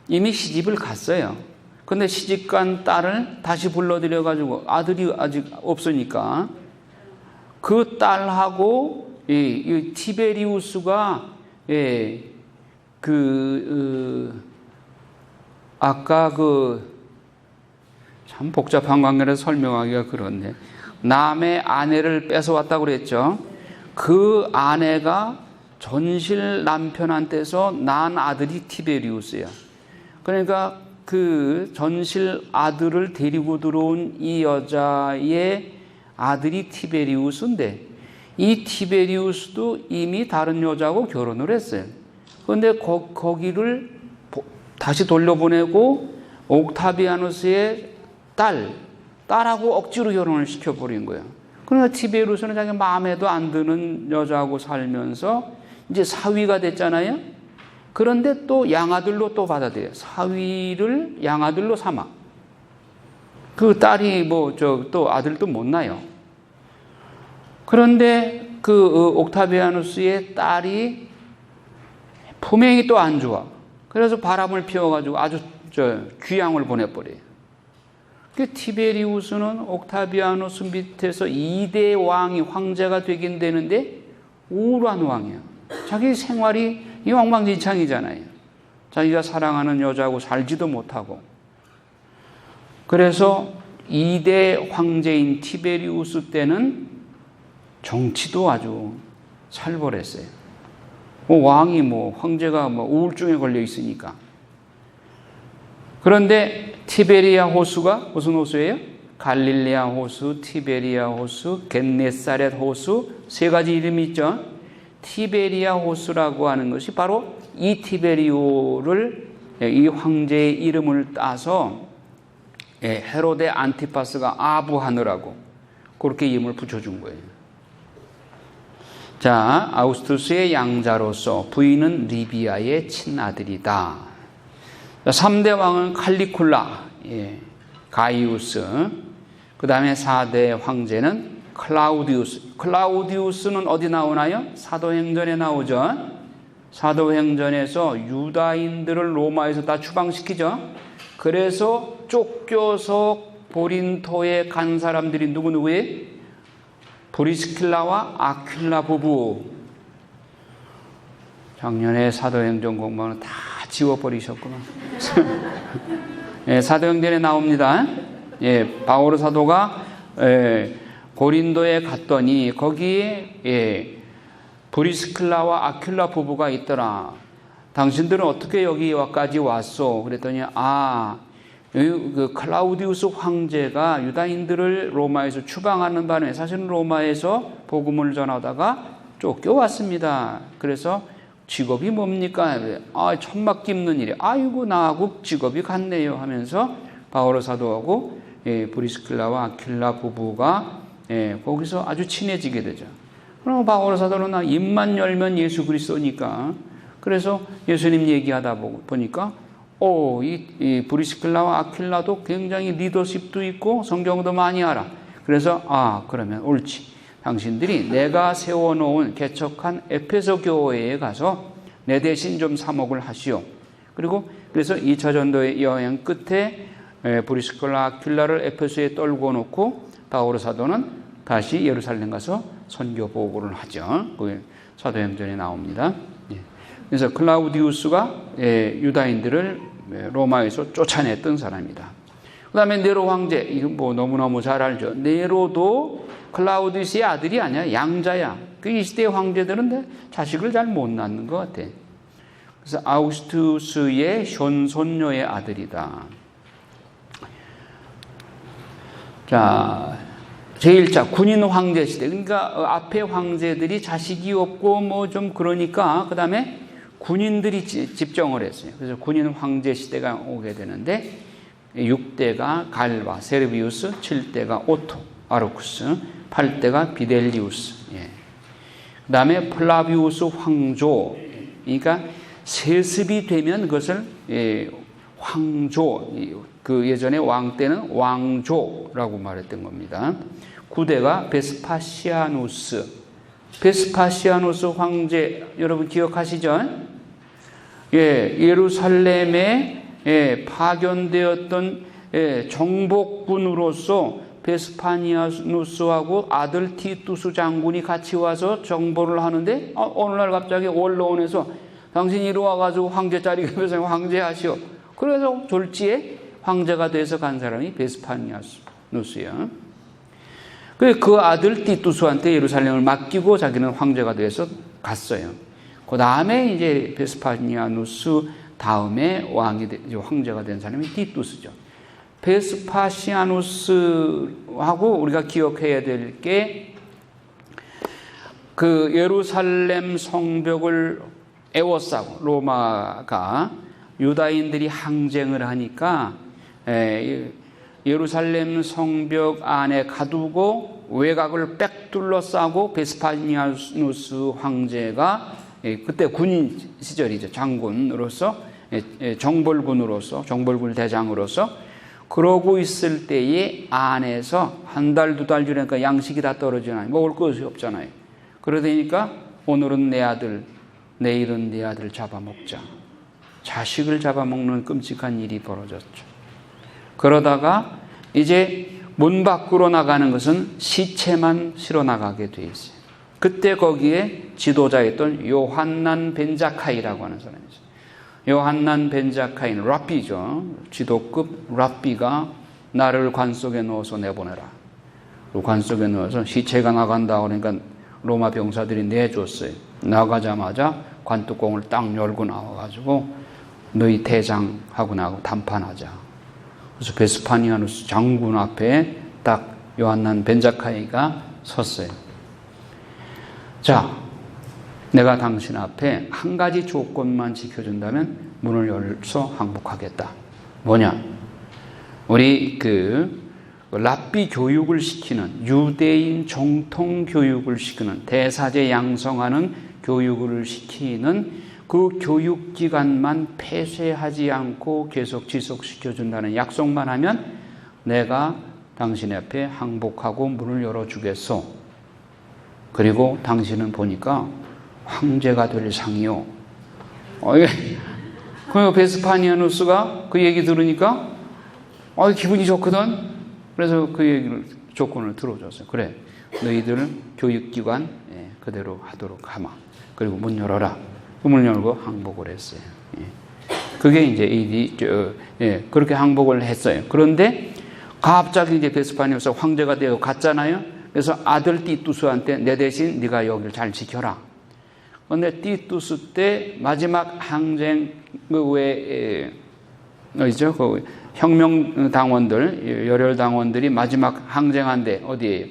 이미 시집을 갔어요. 근데 시집간 딸을 다시 불러들여가지고 아들이 아직 없으니까 그 딸하고 이 티베리우스가 아까 참 복잡한 관계라서 설명하기가 그렇네. 남의 아내를 뺏어왔다고 그랬죠. 그 아내가 전실 남편한테서 난 아들이 티베리우스야. 그러니까 그 전실 아들을 데리고 들어온 이 여자의 아들이 티베리우스인데 이 티베리우스도 이미 다른 여자하고 결혼을 했어요. 그런데 거기를 다시 돌려보내고 옥타비아누스의 딸하고 억지로 결혼을 시켜버린 거예요. 그러니까 티베리우스는 자기 마음에도 안 드는 여자하고 살면서 이제 사위가 됐잖아요. 그런데 또 양아들로 또 받아들여요. 사위를 양아들로 삼아. 그 딸이 또 아들도 못 낳아요. 그런데 그 옥타비아누스의 딸이 품행이 또 안 좋아. 그래서 바람을 피워가지고 아주 귀양을 보내버려요. 그 티베리우스는 옥타비아누스 밑에서 2대 왕이 황제가 되긴 되는데 우울한 왕이야. 자기 생활이 엉망진창이잖아요. 자기가 사랑하는 여자하고 살지도 못하고. 그래서 2대 황제인 티베리우스 때는 정치도 아주 살벌했어요. 왕이 황제가 우울증에 걸려 있으니까. 그런데 티베리아 호수가 무슨 호수예요? 갈릴레아 호수, 티베리아 호수, 겟네사렛 호수 세 가지 이름이 있죠. 티베리아 호수라고 하는 것이 바로 이 티베리오를 이 황제의 이름을 따서 헤로데 안티파스가 아부하느라고 그렇게 이름을 붙여준 거예요. 자, 아우구스투스의 양자로서 부인은 리비아의 친아들이다. 3대 왕은 칼리굴라, 가이우스, 그 다음에 4대 황제는 클라우디우스. 클라우디우스는 어디 나오나요? 사도행전에 나오죠. 사도행전에서 유다인들을 로마에서 다 추방시키죠. 그래서 쫓겨서 고린토에 간 사람들이 누구예요? 브리스킬라와 아퀴라 부부. 작년에 사도행전 공부는 다 지워버리셨구나. 사도행전에 나옵니다. 바오로 사도가 고린도에 갔더니 거기에 브리스킬라와 아퀴라 부부가 있더라. 당신들은 어떻게 여기까지 왔소? 그랬더니 그 클라우디우스 황제가 유다인들을 로마에서 추방하는 바람에 사실은 로마에서 복음을 전하다가 쫓겨왔습니다. 그래서 직업이 뭡니까? 천막 깁는 일이. 아이고 나하고 직업이 같네요 하면서 바오로 사도하고 브리스킬라와 아퀴라 부부가 거기서 아주 친해지게 되죠. 그럼 바오로 사도는 입만 열면 예수 그리스도니까. 그래서 예수님 얘기하다 보니까 이 브리스킬라와 아킬라도 굉장히 리더십도 있고 성경도 많이 알아. 그래서 그러면 옳지. 당신들이 내가 세워놓은 개척한 에페소 교회에 가서 내 대신 좀 사목을 하시오. 그래서 2차 전도의 여행 끝에 브리스킬라 아킬라를 에페소에 떨고 놓고 바오로 사도는 다시 예루살렘 가서 선교 보고를 하죠. 그게 사도행전에 나옵니다. 그래서 클라우디우스가 유다인들을 로마에서 쫓아냈던 사람이다. 그 다음에 네로 황제, 이거 뭐 너무너무 잘 알죠. 네로도 클라우디우스의 아들이 아니야. 양자야. 이 시대의 황제들은 자식을 잘 못 낳는 것 같아. 그래서 아우구스투스의 손손녀의 아들이다. 자, 제1차 군인 황제 시대. 그러니까 앞에 황제들이 자식이 없고 뭐 좀 그러니까 그 다음에 군인들이 집정을 했어요. 그래서 군인 황제 시대가 오게 되는데 6대가 갈바, 세르비우스, 7대가 오토, 아르쿠스, 8대가 비델리우스. 그 다음에 플라비우스 황조. 그러니까 세습이 되면 그것을 황조, 그 예전에 왕 때는 왕조라고 말했던 겁니다. 9대가 베스파시아누스. 베스파시아누스 황제 여러분 기억하시죠? 예루살렘에 파견되었던 정복군으로서 베스파니아누스하고 아들 티투스 장군이 같이 와서 정보를 하는데 어느 날 갑자기 원로원에서 당신이 이리 와가지고 황제 자리에 가서 황제하시오. 그래서 졸지에 황제가 돼서 간 사람이 베스파니아누스예요. 그 아들 티투스한테 예루살렘을 맡기고 자기는 황제가 돼서 갔어요. 그 다음에 이제 베스파니아누스 다음에 황제가 된 사람이 티투스죠. 베스파시아누스하고 우리가 기억해야 될 게 그 예루살렘 성벽을 에워싸고 로마가 유다인들이 항쟁을 하니까 예루살렘 성벽 안에 가두고 외곽을 빽 둘러싸고 베스파니아누스 황제가 그때 군인 시절이죠. 장군으로서 정벌군으로서 정벌군 대장으로서 그러고 있을 때에 안에서 한 달, 두 달 지나니까 양식이 다 떨어지나요? 먹을 것이 없잖아요. 그러다니까 오늘은 내 아들, 내일은 내 아들 잡아먹자. 자식을 잡아먹는 끔찍한 일이 벌어졌죠. 그러다가 이제 문 밖으로 나가는 것은 시체만 실어 나가게 돼 있어요. 그때 거기에 지도자였던 요한난 벤자카이라고 하는 사람이 있어요. 요한난 벤자카이는 랍비죠. 지도급 랍비가 나를 관 속에 넣어서 내보내라. 관 속에 넣어서 시체가 나간다 그러니까 로마 병사들이 내줬어요. 나가자마자 관뚜껑을 딱 열고 나와가지고 너희 대장하고 나하고 담판하자. 그래서 베스파니아누스 장군 앞에 딱 요한난 벤자카이가 섰어요. 자, 내가 당신 앞에 한 가지 조건만 지켜준다면 문을 열어서 항복하겠다. 뭐냐? 우리 랍비 교육을 시키는 유대인 정통 교육을 시키는 대사제 양성하는 교육을 시키는 그 교육기관만 폐쇄하지 않고 계속 지속시켜준다는 약속만 하면 내가 당신 앞에 항복하고 문을 열어주겠소. 그리고 당신은 보니까 황제가 될 상이요. 그 베스파니아누스가 그 얘기 들으니까 기분이 좋거든. 그래서 그 얘기를 조건을 들어줬어요. 그래, 너희들 교육기관 그대로 하도록 하마. 그리고 문 열어라. 문을 열고 항복을 했어요. 그게 이제 그렇게 항복을 했어요. 그런데 갑자기 이제 베스파니아누스 황제가 되어 갔잖아요. 그래서 아들 티투스한테 내 대신 네가 여기를 잘 지켜라. 그런데 티투스 때 마지막 항쟁 어디죠? 그 혁명당원들, 열혈당원들이 마지막 항쟁한데 어디에요?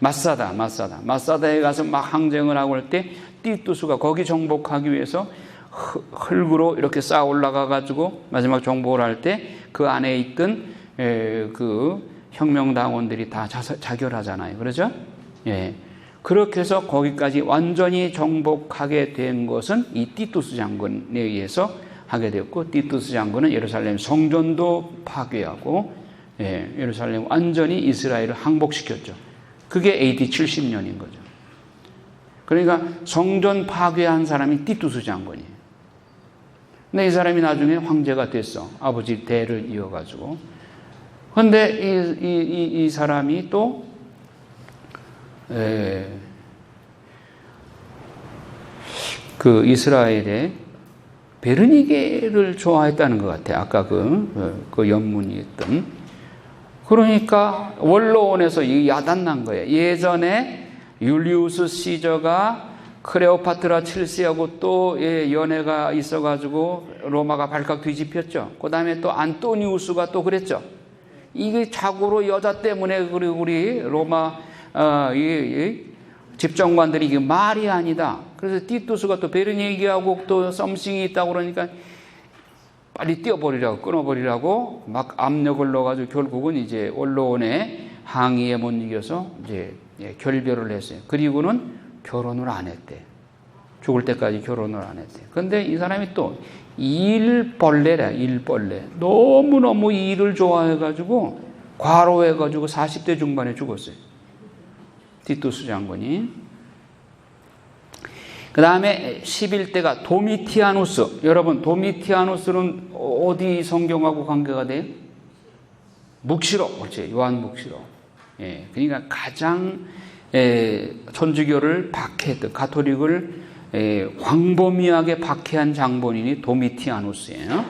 마사다에 가서 막 항쟁을 하고 할 때 티투스가 거기 정복하기 위해서 흙으로 이렇게 쌓아 올라가 가지고 마지막 정복을 할 때 그 안에 있던 그 혁명당원들이 다 자결하잖아요. 그렇죠? 예. 그렇게 해서 거기까지 완전히 정복하게 된 것은 이 티투스 장군에 의해서 하게 되었고, 티투스 장군은 예루살렘 성전도 파괴하고 예루살렘 완전히 이스라엘을 항복시켰죠. 그게 AD 70년인 거죠. 그러니까 성전 파괴한 사람이 티투스 장군이에요. 근데 이 사람이 나중에 황제가 됐어. 아버지 대를 이어가지고. 근데 이 사람이 또 그 이스라엘의 베르니게를 좋아했다는 것 같아요. 아까 그 연문이 했던. 그러니까 원로원에서 이 야단난 거예요. 예전에 율리우스 시저가 클레오파트라 7세하고 또 연애가 있어가지고 로마가 발칵 뒤집혔죠. 그 다음에 또 안토니우스가 또 그랬죠. 이게 자고로 여자 때문에 우리 로마 집정관들이 이게 말이 아니다. 그래서 티투스가 또 베르니게하고 또 썸씽이 있다고 그러니까 빨리 띄워버리라고, 끊어버리라고 막 압력을 넣어가지고 결국은 이제 원로원의 항의에 못 이겨서 이제 결별을 했어요. 그리고는 결혼을 안 했대. 죽을 때까지 결혼을 안 했대. 근데 이 사람이 또 일벌레래. 너무너무 일을 좋아해가지고 과로해가지고 40대 중반에 죽었어요. 티투스 장군이. 그 다음에 11대가 도미티아누스. 여러분, 도미티아누스는 어디 성경하고 관계가 돼요? 묵시록. 그렇지. 요한 묵시록. 그러니까 가장 천주교를 박해했던, 가톨릭을 광범위하게 박해한 장본인이 도미티아누스예요.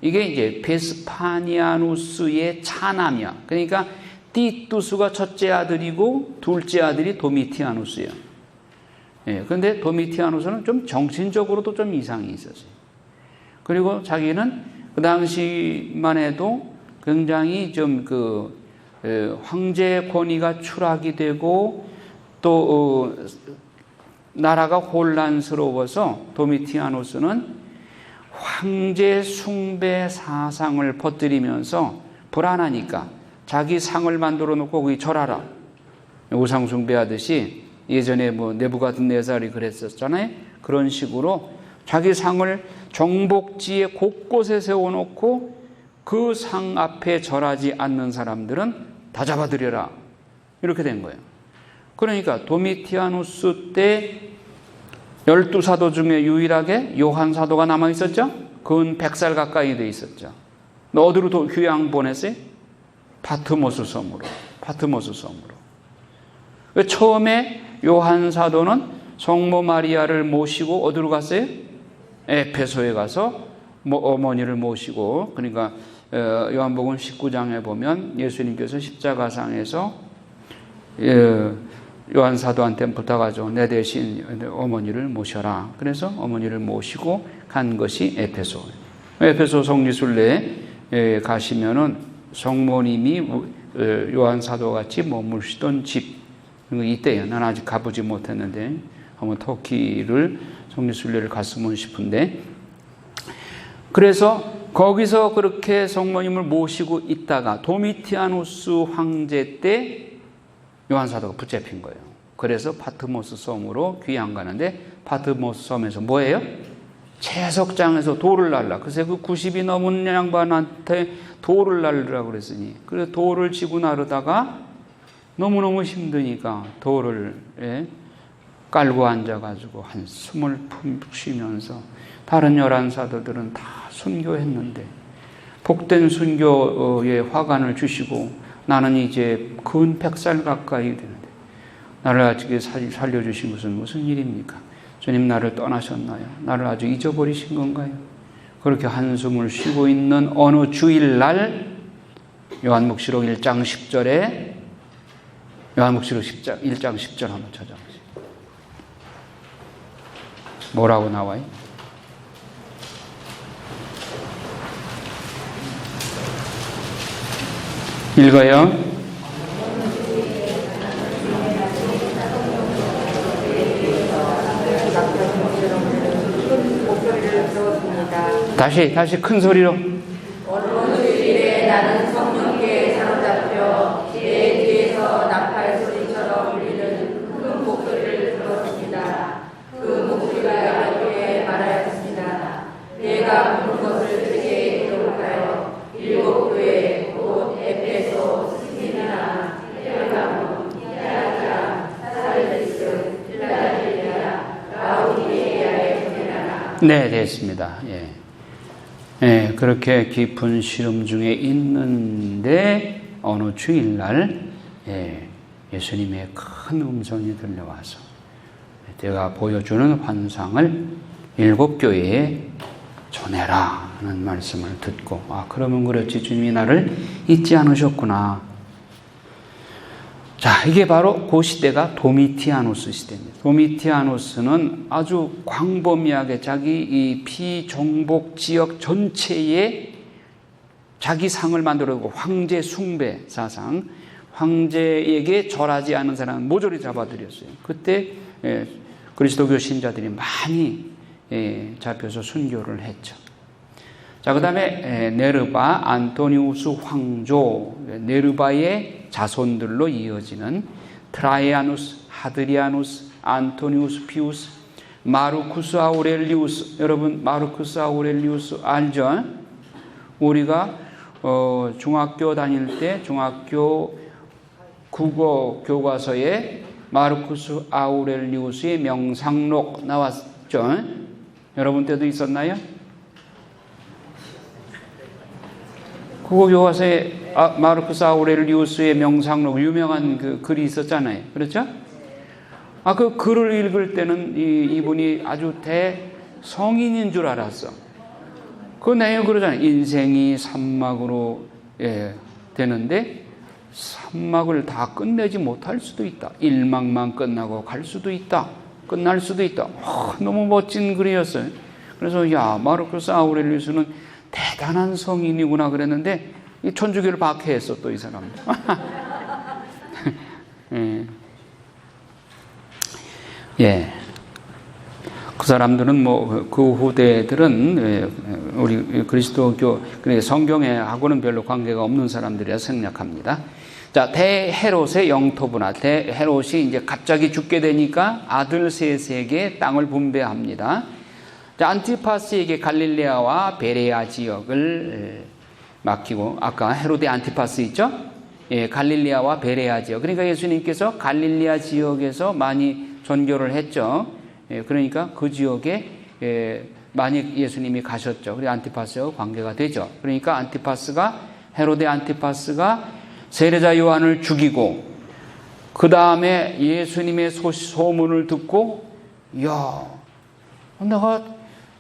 이게 이제 베스파니아누스의 차남이야. 그러니까 티투스가 첫째 아들이고 둘째 아들이 도미티아누스예요. 그런데 도미티아누스는 좀 정신적으로도 좀 이상이 있었어요. 그리고 자기는 그 당시만 해도 굉장히 좀 황제의 권위가 추락이 되고 또 나라가 혼란스러워서 도미티아누스는 황제 숭배 사상을 퍼뜨리면서 불안하니까 자기 상을 만들어 놓고 거기 절하라. 우상 숭배하듯이 예전에 네부갓네살이 그랬었잖아요. 그런 식으로 자기 상을 정복지에 곳곳에 세워놓고 그 상 앞에 절하지 않는 사람들은 다 잡아들여라. 이렇게 된 거예요. 그러니까 도미티아누스 때 12사도 중에 유일하게 요한 사도가 남아 있었죠. 근 100살 가까이 돼 있었죠. 어디로 휴양 보냈어요? 파트모스 섬으로. 처음에 요한 사도는 성모 마리아를 모시고 어디로 갔어요? 에페소에 가서 어머니를 모시고, 그러니까 요한복음 19장에 보면 예수님께서 십자가상에서 요한 사도한테 부탁하죠. 내 대신 어머니를 모셔라. 그래서 어머니를 모시고 간 것이 에페소. 에페소 성지순례에 가시면은 성모님이 요한 사도 같이 머무시던 집, 이때요. 난 아직 가보지 못했는데 한번 터키를 성지순례를 갔으면 싶은데, 그래서 거기서 그렇게 성모님을 모시고 있다가 도미티아누스 황제 때 요한 사도가 붙잡힌 거예요. 그래서 파트모스 섬으로 귀양 가는데, 파트모스 섬에서 뭐예요? 채석장에서 돌을 날라. 그래서 그 90이 넘은 양반한테 돌을 날르라고 그랬으니, 그래서 돌을 지고 나르다가 너무너무 힘드니까 돌을 깔고 앉아가지고 한숨을 푹 쉬면서, 다른 11사도들은 다 순교했는데 복된 순교의 화관을 주시고 나는 이제 근 100살 가까이 되는데 나를 아직 살려주신 것은 무슨 일입니까? 주님 나를 떠나셨나요? 나를 아주 잊어버리신 건가요? 그렇게 한숨을 쉬고 있는 어느 주일날 요한묵시록 1장 10절에 요한묵시록 1장 10절 한번 찾아보세요. 뭐라고 나와요? 읽어요. 다시 큰 소리로. 어느 주일에 나는 성령께 사로잡혀 내 뒤에서 나팔 소리처럼 울리는 네, 됐습니다. 예. 예, 그렇게 깊은 시름 중에 있는데 어느 주일날 예수님의 큰 음성이 들려와서 제가 보여주는 환상을 7교회에 전해라 하는 말씀을 듣고, 그러면 그렇지, 주님이 나를 잊지 않으셨구나. 자, 이게 바로 그 시대가 도미티아누스 시대입니다. 도미티아누스는 아주 광범위하게 자기 이 피정복 지역 전체에 자기 상을 만들어두고, 황제 숭배 사상, 황제에게 절하지 않은 사람은 모조리 잡아들였어요. 그때 그리스도교 신자들이 많이 잡혀서 순교를 했죠. 자, 그 다음에 네르바, 안토니우스 황조, 네르바의 자손들로 이어지는 트라이아누스, 하드리아누스, 안토니우스 피우스, 마르쿠스 아우렐리우스. 여러분, 마르쿠스 아우렐리우스 알죠? 우리가 중학교 다닐 때 중학교 국어 교과서에 마르쿠스 아우렐리우스의 명상록 나왔죠? 여러분 때도 있었나요? 국어 교과서에 마르쿠스 아우렐리우스의 명상록, 유명한 그 글이 있었잖아요. 그렇죠? 그 글을 읽을 때는 이분이 아주 대성인인 줄 알았어. 그 내용 그러잖아요. 인생이 산막으로 되는데 산막을 다 끝내지 못할 수도 있다. 1막만 끝나고 갈 수도 있다. 끝날 수도 있다. 너무 멋진 글이었어요. 그래서 마르쿠스 아우렐리우스는 대단한 성인이구나 그랬는데 이 천주교를 박해했어, 또 이 사람. 예. 그 사람들은 그 후대들은 우리 그리스도교 성경하고는 별로 관계가 없는 사람들이라 생략합니다. 자, 대헤롯의 영토분화. 대헤롯이 이제 갑자기 죽게 되니까 아들 셋에게 땅을 분배합니다. 자, 안티파스에게 갈릴레아와 베레아 지역을 맡기고, 아까 헤롯의 안티파스 있죠? 갈릴레아와 베레아 지역. 그러니까 예수님께서 갈릴레아 지역에서 많이 전교를 했죠. 그러니까 그 지역에 많이 예수님이 가셨죠. 그리고 안티파스와 관계가 되죠. 그러니까 헤롯의 안티파스가 세례자 요한을 죽이고, 그 다음에 예수님의 소문을 듣고, 내가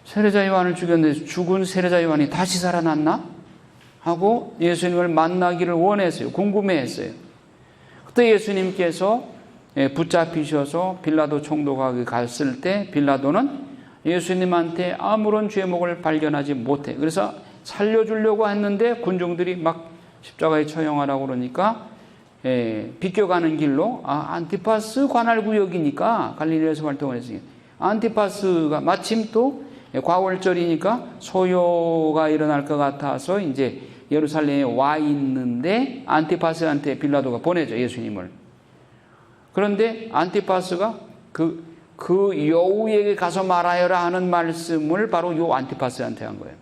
세례자 요한을 죽였는데 죽은 세례자 요한이 다시 살아났나? 하고 예수님을 만나기를 원했어요. 궁금해했어요. 그때 예수님께서 붙잡히셔서 빌라도 총독에게 갔을 때 빌라도는 예수님한테 아무런 죄목을 발견하지 못해. 그래서 살려주려고 했는데 군중들이 막 십자가에 처형하라고 그러니까 비껴가는 길로 안티파스 관할구역이니까 갈릴리에서 활동을 했으니까 안티파스가 마침 또 과월절이니까 소요가 일어날 것 같아서 이제 예루살렘에 와 있는데 안티파스한테 빌라도가 보내죠, 예수님을. 그런데 안티파스가 그 여우에게 가서 말하여라 하는 말씀을 바로 요 안티파스한테 한 거예요.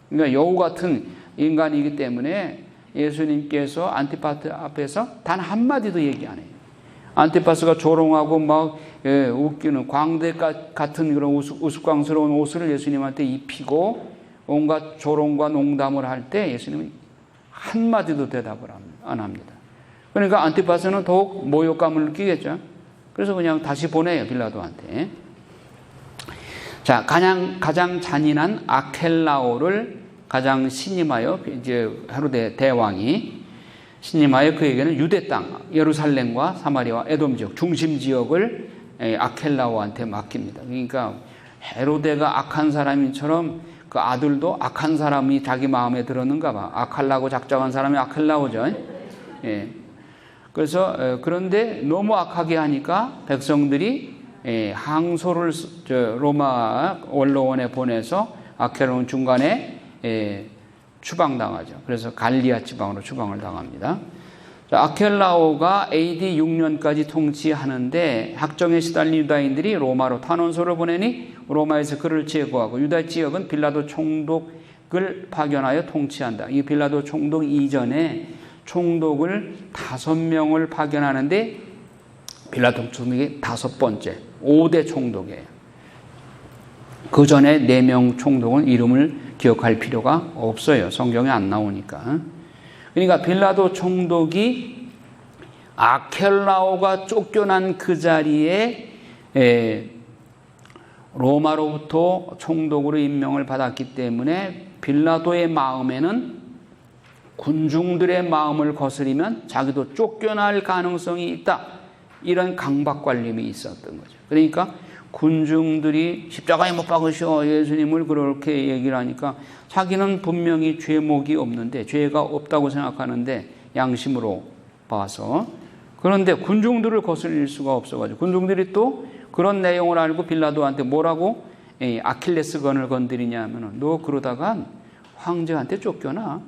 그러니까 여우 같은 인간이기 때문에 예수님께서 안티파스 앞에서 단 한마디도 얘기 안 해요. 안티파스가 조롱하고 막 웃기는 광대 같은 그런 우스꽝스러운 옷을 예수님한테 입히고 온갖 조롱과 농담을 할 때 예수님은 한마디도 대답을 안 합니다. 그러니까 안티파스는 더욱 모욕감을 느끼겠죠. 그래서 그냥 다시 보내요, 빌라도한테. 자, 가장 잔인한 아켈라오를 가장 신임하여, 이제 헤로데 대왕이 신임하여 그에게는 유대 땅, 예루살렘과 사마리아와 에돔 지역, 중심 지역을 아켈라오한테 맡깁니다. 그러니까 헤로데가 악한 사람처럼 그 아들도 악한 사람이 자기 마음에 들었는가 봐. 악하려고 작정한 사람이 아켈라오죠. 그래서 그런데 너무 악하게 하니까 백성들이 항소를 로마 원로원에 보내서 아켈라오는 중간에 추방당하죠. 그래서 갈리아 지방으로 추방을 당합니다. 아켈라오가 AD 6년까지 통치하는데 학정에 시달린 유다인들이 로마로 탄원서를 보내니 로마에서 그를 제거하고 유다 지역은 빌라도 총독을 파견하여 통치한다. 이 빌라도 총독 이전에 총독을 5명을 파견하는데 빌라도 총독이 5번째, 5대 총독이에요. 그 전에 4명 총독은 이름을 기억할 필요가 없어요. 성경에 안 나오니까. 그러니까 빌라도 총독이 아켈라오가 쫓겨난 그 자리에 로마로부터 총독으로 임명을 받았기 때문에 빌라도의 마음에는 군중들의 마음을 거스리면 자기도 쫓겨날 가능성이 있다. 이런 강박관념이 있었던 거죠. 그러니까 군중들이 십자가에 못 박으시오 예수님을 그렇게 얘기를 하니까 자기는 분명히 죄목이 없는데 죄가 없다고 생각하는데 양심으로 봐서 그런데 군중들을 거슬릴 수가 없어가지고 군중들이 또 그런 내용을 알고 빌라도한테 뭐라고 아킬레스건을 건드리냐면 너 그러다가 황제한테 쫓겨나.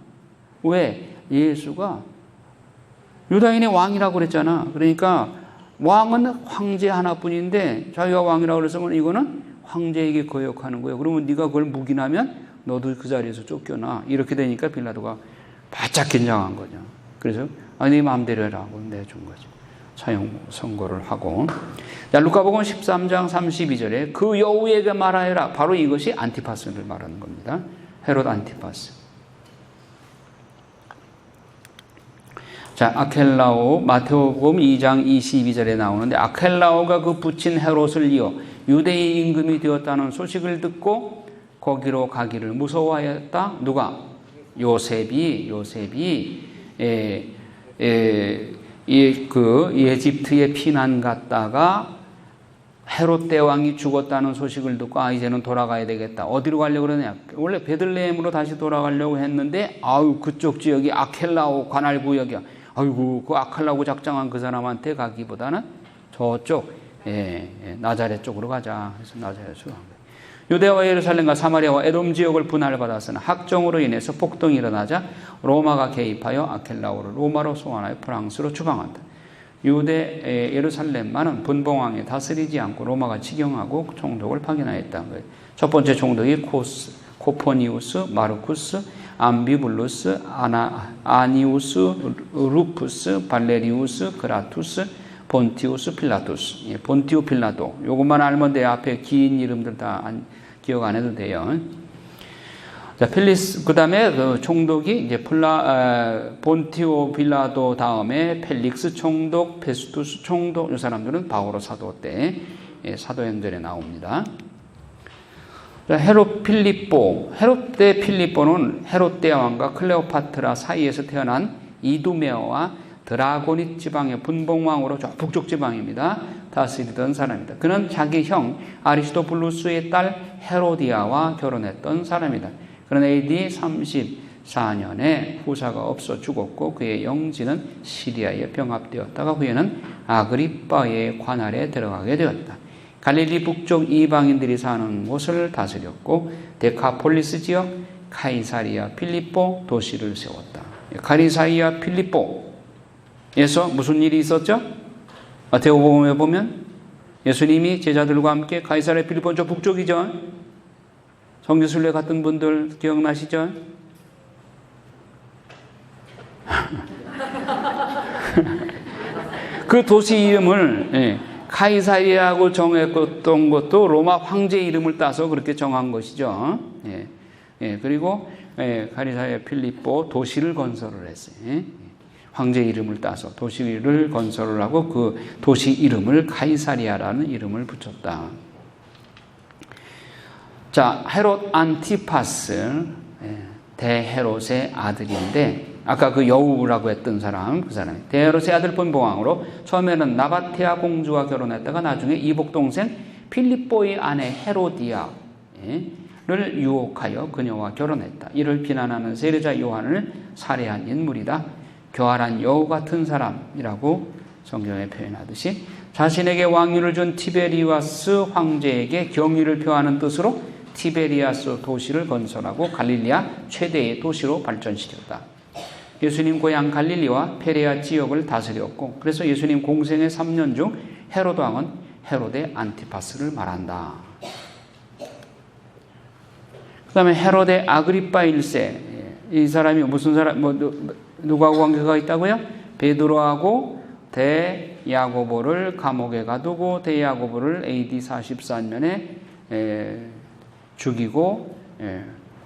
왜? 예수가 유다인의 왕이라고 그랬잖아. 그러니까 왕은 황제 하나뿐인데 자기가 왕이라고 그래서 이거는 황제에게 거역하는 거예요. 그러면 네가 그걸 묵인하면 너도 그 자리에서 쫓겨나. 이렇게 되니까 빌라도가 바짝 긴장한 거죠. 그래서 네 마음대로 해라고 내준 거죠. 사형 선고를 하고. 자, 루카복음 13장 32절에 그 여우에게 말하여라. 바로 이것이 안티파스를 말하는 겁니다. 헤롯 안티파스. 자, 아켈라오 마테오복음 2장 22절에 나오는데 아켈라오가 그 붙인 헤롯을 이어 유대의 임금이 되었다는 소식을 듣고 거기로 가기를 무서워하였다. 누가? 요셉이 그 이집트에 피난 갔다가 헤롯 대왕이 죽었다는 소식을 듣고 이제는 돌아가야 되겠다. 어디로 가려고 그러냐? 원래 베들레헴으로 다시 돌아가려고 했는데 그쪽 지역이 아켈라오 관할 구역이야. 아이고 그 아켈라오 작정한 그 사람한테 가기보다는 저쪽 나자렛 쪽으로 가자. 그래서 나자렛으로 간 거예요. 유대와 예루살렘과 사마리아와 에돔 지역을 분할을 받았으나 학정으로 인해서 폭동이 일어나자 로마가 개입하여 아켈라오를 로마로 소환하여 프랑스로 추방한다. 유대 예루살렘만은 분봉왕이 다스리지 않고 로마가 직영하고 총독을 파견하였다는 거예요. 첫 번째 총독이 코포니우스, 마르쿠스, 암비블루스, 아니우스, 루푸스, 발레리우스, 그라투스, 본티우스, 필라투스. 본티우 필라도. 요것만 알면 돼요. 앞에 긴 이름들 다 기억 안 해도 돼요. 자, 그 다음에 그 총독이 이제 본티오 빌라도 다음에 펠릭스 총독, 페스투스 총독, 이 사람들은 바오로 사도 때 사도행전에 나옵니다. 자, 헤롯 대 필리포는 헤롯 대왕과 클레오파트라 사이에서 태어난 이두메어와 드라고닛 지방의 분봉왕으로 북쪽 지방입니다. 다스리던 사람입니다. 그는 자기 형 아리스토블루스의 딸 헤로디아와 결혼했던 사람이다. 그는 AD 34년에 후사가 없어 죽었고 그의 영지는 시리아에 병합되었다가 후에는 아그리빠의 관할에 들어가게 되었다. 갈릴리 북쪽 이방인들이 사는 곳을 다스렸고 데카폴리스 지역 카이사리아 필리포 도시를 세웠다. 카이사리아 필리포에서 무슨 일이 있었죠? 마테오복음에 보면 예수님이 제자들과 함께 카이사리아 필리포 저 북쪽이죠. 성지순례 갔던 분들 기억나시죠? 그 도시 이름을 카이사리아라고 정했던 것도 로마 황제 이름을 따서 그렇게 정한 것이죠. 그리고 카이사리아 필리포 도시를 건설을 했어요. 황제 이름을 따서 도시를 건설을 하고 그 도시 이름을 카이사리아라는 이름을 붙였다. 자, 헤롯 안티파스 대헤롯의 아들인데 아까 그 여우라고 했던 사람, 그 사람이 대헤롯의 아들 분봉왕으로 처음에는 나바테아 공주와 결혼했다가 나중에 이복 동생 필리포의 아내 헤로디아를 유혹하여 그녀와 결혼했다. 이를 비난하는 세례자 요한을 살해한 인물이다. 교활한 여우 같은 사람이라고 성경에 표현하듯이 자신에게 왕위를 준 티베리아스 황제에게 경의를 표하는 뜻으로 티베리아스 도시를 건설하고 갈릴리아 최대의 도시로 발전시켰다. 예수님 고향 갈릴리와 페레아 지역을 다스렸고 그래서 예수님 공생의 3년 중 헤롯 왕은 헤롯의 안티파스를 말한다. 그 다음에 헤롯의 아그리빠 1세 이 사람이 무슨 사람 누구하고 관계가 있다고요? 베드로하고 대야고보를 감옥에 가두고 대야고보를 AD 44년에 죽이고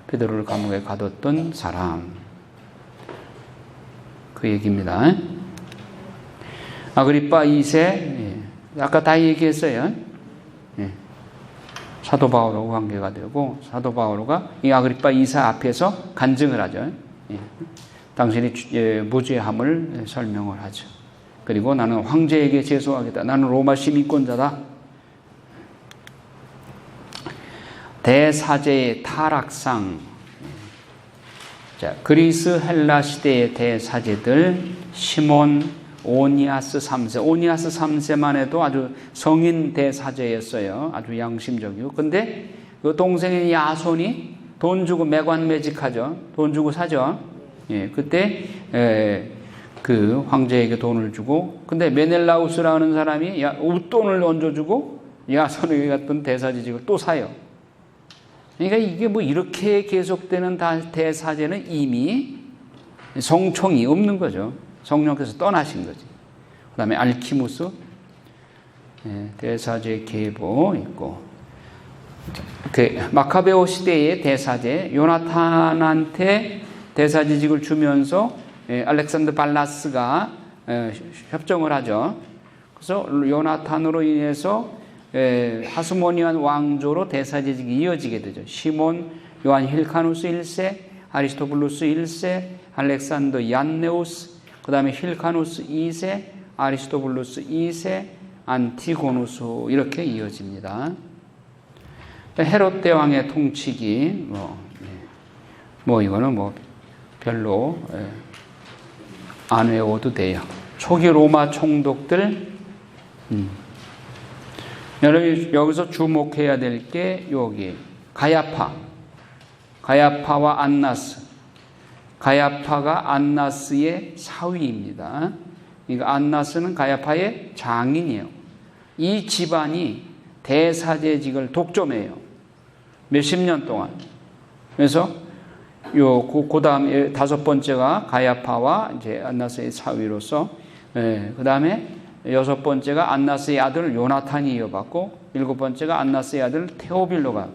베드로를 감옥에 가뒀던 사람, 그 얘기입니다. 아그리파 2세, 아까 다 얘기했어요. 사도 바오로 관계가 되고, 사도 바오로가 이 아그리파 2세 앞에서 간증을 하죠. 당신이 무죄함을 설명을 하죠. 그리고 나는 황제에게 제소하겠다. 나는 로마 시민권자다. 대사제의 타락상. 자, 그리스 헬라 시대의 대사제들 시몬, 오니아스 3세. 오니아스 3세만 해도 아주 성인 대사제였어요. 아주 양심적이고. 근데 그 동생인 야손이 돈 주고 매관매직하죠. 돈 주고 사죠. 그때 그 황제에게 돈을 주고, 근데 메넬라우스라는 사람이 웃돈을 얹어주고 야손에게 갔던 대사제직을 또 사요. 그러니까 이게 뭐 이렇게 계속되는 대사제는 이미 성총이 없는 거죠. 성령께서 떠나신 거지. 그 다음에 알키무스, 대사제 계보 있고, 그 마카베오 시대의 대사제 요나탄한테 대사제직을 주면서 알렉산더 발라스가 협정을 하죠. 그래서 요나탄으로 인해서 하스모니안 왕조로 대사제직이 이어지게 되죠. 시몬, 요한 힐카누스 1세, 아리스토블루스 1세, 알렉산더 얀네우스, 그 다음에 힐카누스 2세, 아리스토블루스 2세, 안티고누스, 이렇게 이어집니다. 헤롯 대왕의 통치기, 이거는 별로 안 외워도 돼요. 초기 로마 총독들, 여러분 여기서 주목해야 될 게 여기 가야파와 안나스. 가야파가 안나스의 사위입니다. 그러니까 안나스는 가야파의 장인이에요. 이 집안이 대사제직을 독점해요. 몇십 년 동안. 그래서 그 다음에 다섯 번째가 가야파와 이제 안나스의 사위로서, 그 다음에 여섯 번째가 안나스의 아들 요나탄이 이어받고, 일곱 번째가 안나스의 아들 테오빌로가.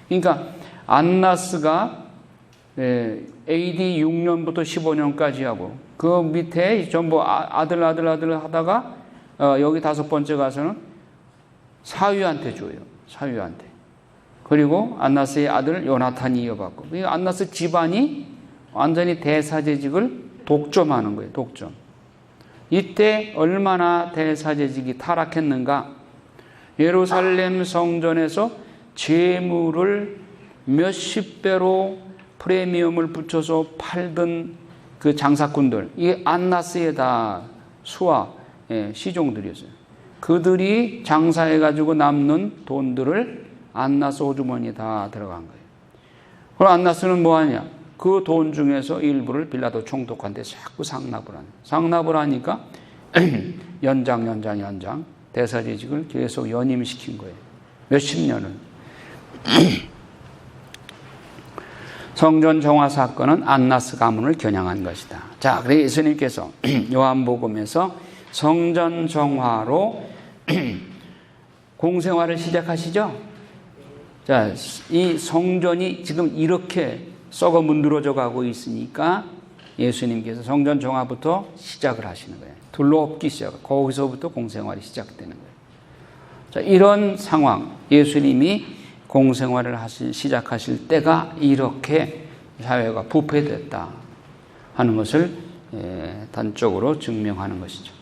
그러니까 안나스가 AD 6년부터 15년까지 하고, 그 밑에 전부 아들 하다가 여기 다섯 번째 가서는 사위한테 줘요. 사위한테. 그리고 안나스의 아들 요나탄이 이어받고, 그러니까 안나스 집안이 완전히 대사제직을 독점하는 거예요. 독점. 이때 얼마나 대사제직이 타락했는가. 예루살렘 성전에서 재물을 몇십 배로 프리미엄을 붙여서 팔던 그 장사꾼들, 이 안나스에다 수하 시종들이었어요. 그들이 장사해가지고 남는 돈들을 안나스 호주머니에 다 들어간 거예요. 그럼 안나스는 뭐 하냐? 그 돈 중에서 일부를 빌라도 총독한테 자꾸 상납을 하는. 상납을 하니까 연장 대사제직을 계속 연임시킨 거예요. 몇십 년을. 성전 정화 사건은 안나스 가문을 겨냥한 것이다. 자, 그래서 예수님께서 요한복음에서 성전 정화로 공생활을 시작하시죠? 자, 이 성전이 지금 이렇게 썩어 문드러져 가고 있으니까 예수님께서 성전 정화부터 시작을 하시는 거예요. 둘러엎기 시작. 거기서부터 공생활이 시작되는 거예요. 자, 이런 상황, 예수님이 공생활을 시작하실 때가 이렇게 사회가 부패됐다 하는 것을 단적으로 증명하는 것이죠.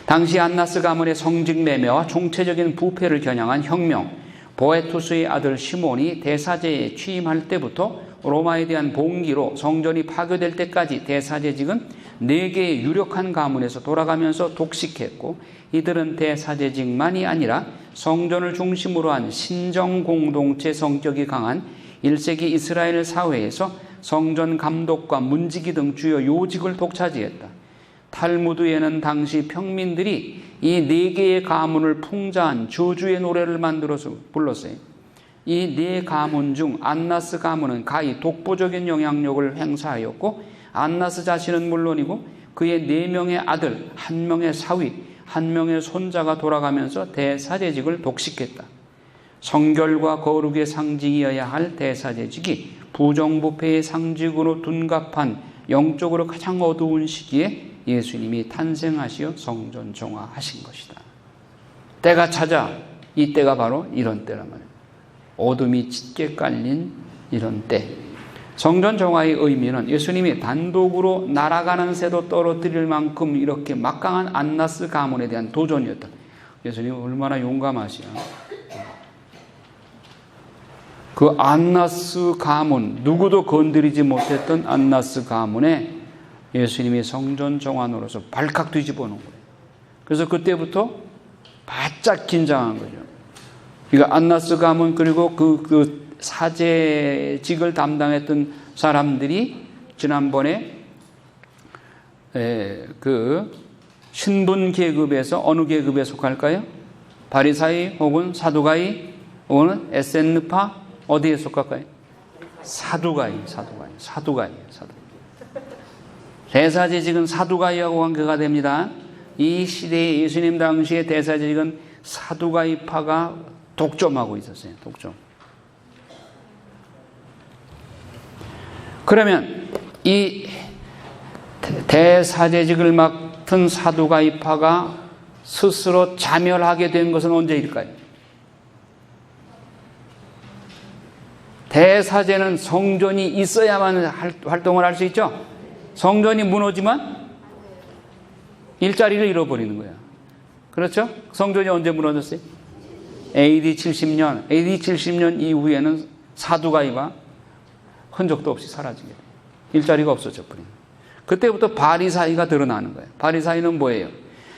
당시 안나스 가문의 성직매매와 총체적인 부패를 겨냥한 혁명, 보에투스의 아들 시몬이 대사제에 취임할 때부터 로마에 대한 봉기로 성전이 파괴될 때까지 대사제직은 4개의 유력한 가문에서 돌아가면서 독식했고, 이들은 대사제직만이 아니라 성전을 중심으로 한 신정공동체 성격이 강한 1세기 이스라엘 사회에서 성전 감독과 문지기 등 주요 요직을 독차지했다. 탈무드에는 당시 평민들이 이 4개의 가문을 풍자한 저주의 노래를 만들어서 불렀어요. 이 4 가문 중 안나스 가문은 가히 독보적인 영향력을 행사하였고, 안나스 자신은 물론이고 그의 4명의 아들, 1명의 사위, 1명의 손자가 돌아가면서 대사제직을 독식했다. 성결과 거룩의 상징이어야 할 대사제직이 부정부패의 상징으로 둔갑한 영적으로 가장 어두운 시기에 예수님이 탄생하시어 성전 정화하신 것이다. 때가 찾아, 이 때가 바로 이런 때란 말이에요. 어둠이 짙게 깔린 이런 때. 성전 정화의 의미는 예수님이 단독으로 날아가는 새도 떨어뜨릴 만큼 이렇게 막강한 안나스 가문에 대한 도전이었다. 예수님은 얼마나 용감하시야. 그 안나스 가문, 누구도 건드리지 못했던 안나스 가문에 예수님이 성전 정환으로서 발칵 뒤집어 놓은 거예요. 그래서 그때부터 바짝 긴장한 거죠. 그러니까 안나스 가문 그리고 그 사제직을 담당했던 사람들이 지난번에 그 신분 계급에서 어느 계급에 속할까요? 바리사이 혹은 사두가이 혹은 에센느파 어디에 속할까요? 사두가이. 대사제직은 사두가이하고 관계가 됩니다. 이 시대에 예수님 당시에 대사제직은 사두가이파가 독점하고 있었어요. 독점. 그러면 이 대사제직을 맡은 사두가이파가 스스로 자멸하게 된 것은 언제일까요? 대사제는 성전이 있어야만 활동을 할 수 있죠. 성전이 무너지면 일자리를 잃어버리는 거야. 그렇죠? 성전이 언제 무너졌어요? AD 70년 이후에는 사두가이가 흔적도 없이 사라지게 돼요. 일자리가 없어져 버립니다. 그때부터 바리사이가 드러나는 거예요. 바리사이는 뭐예요?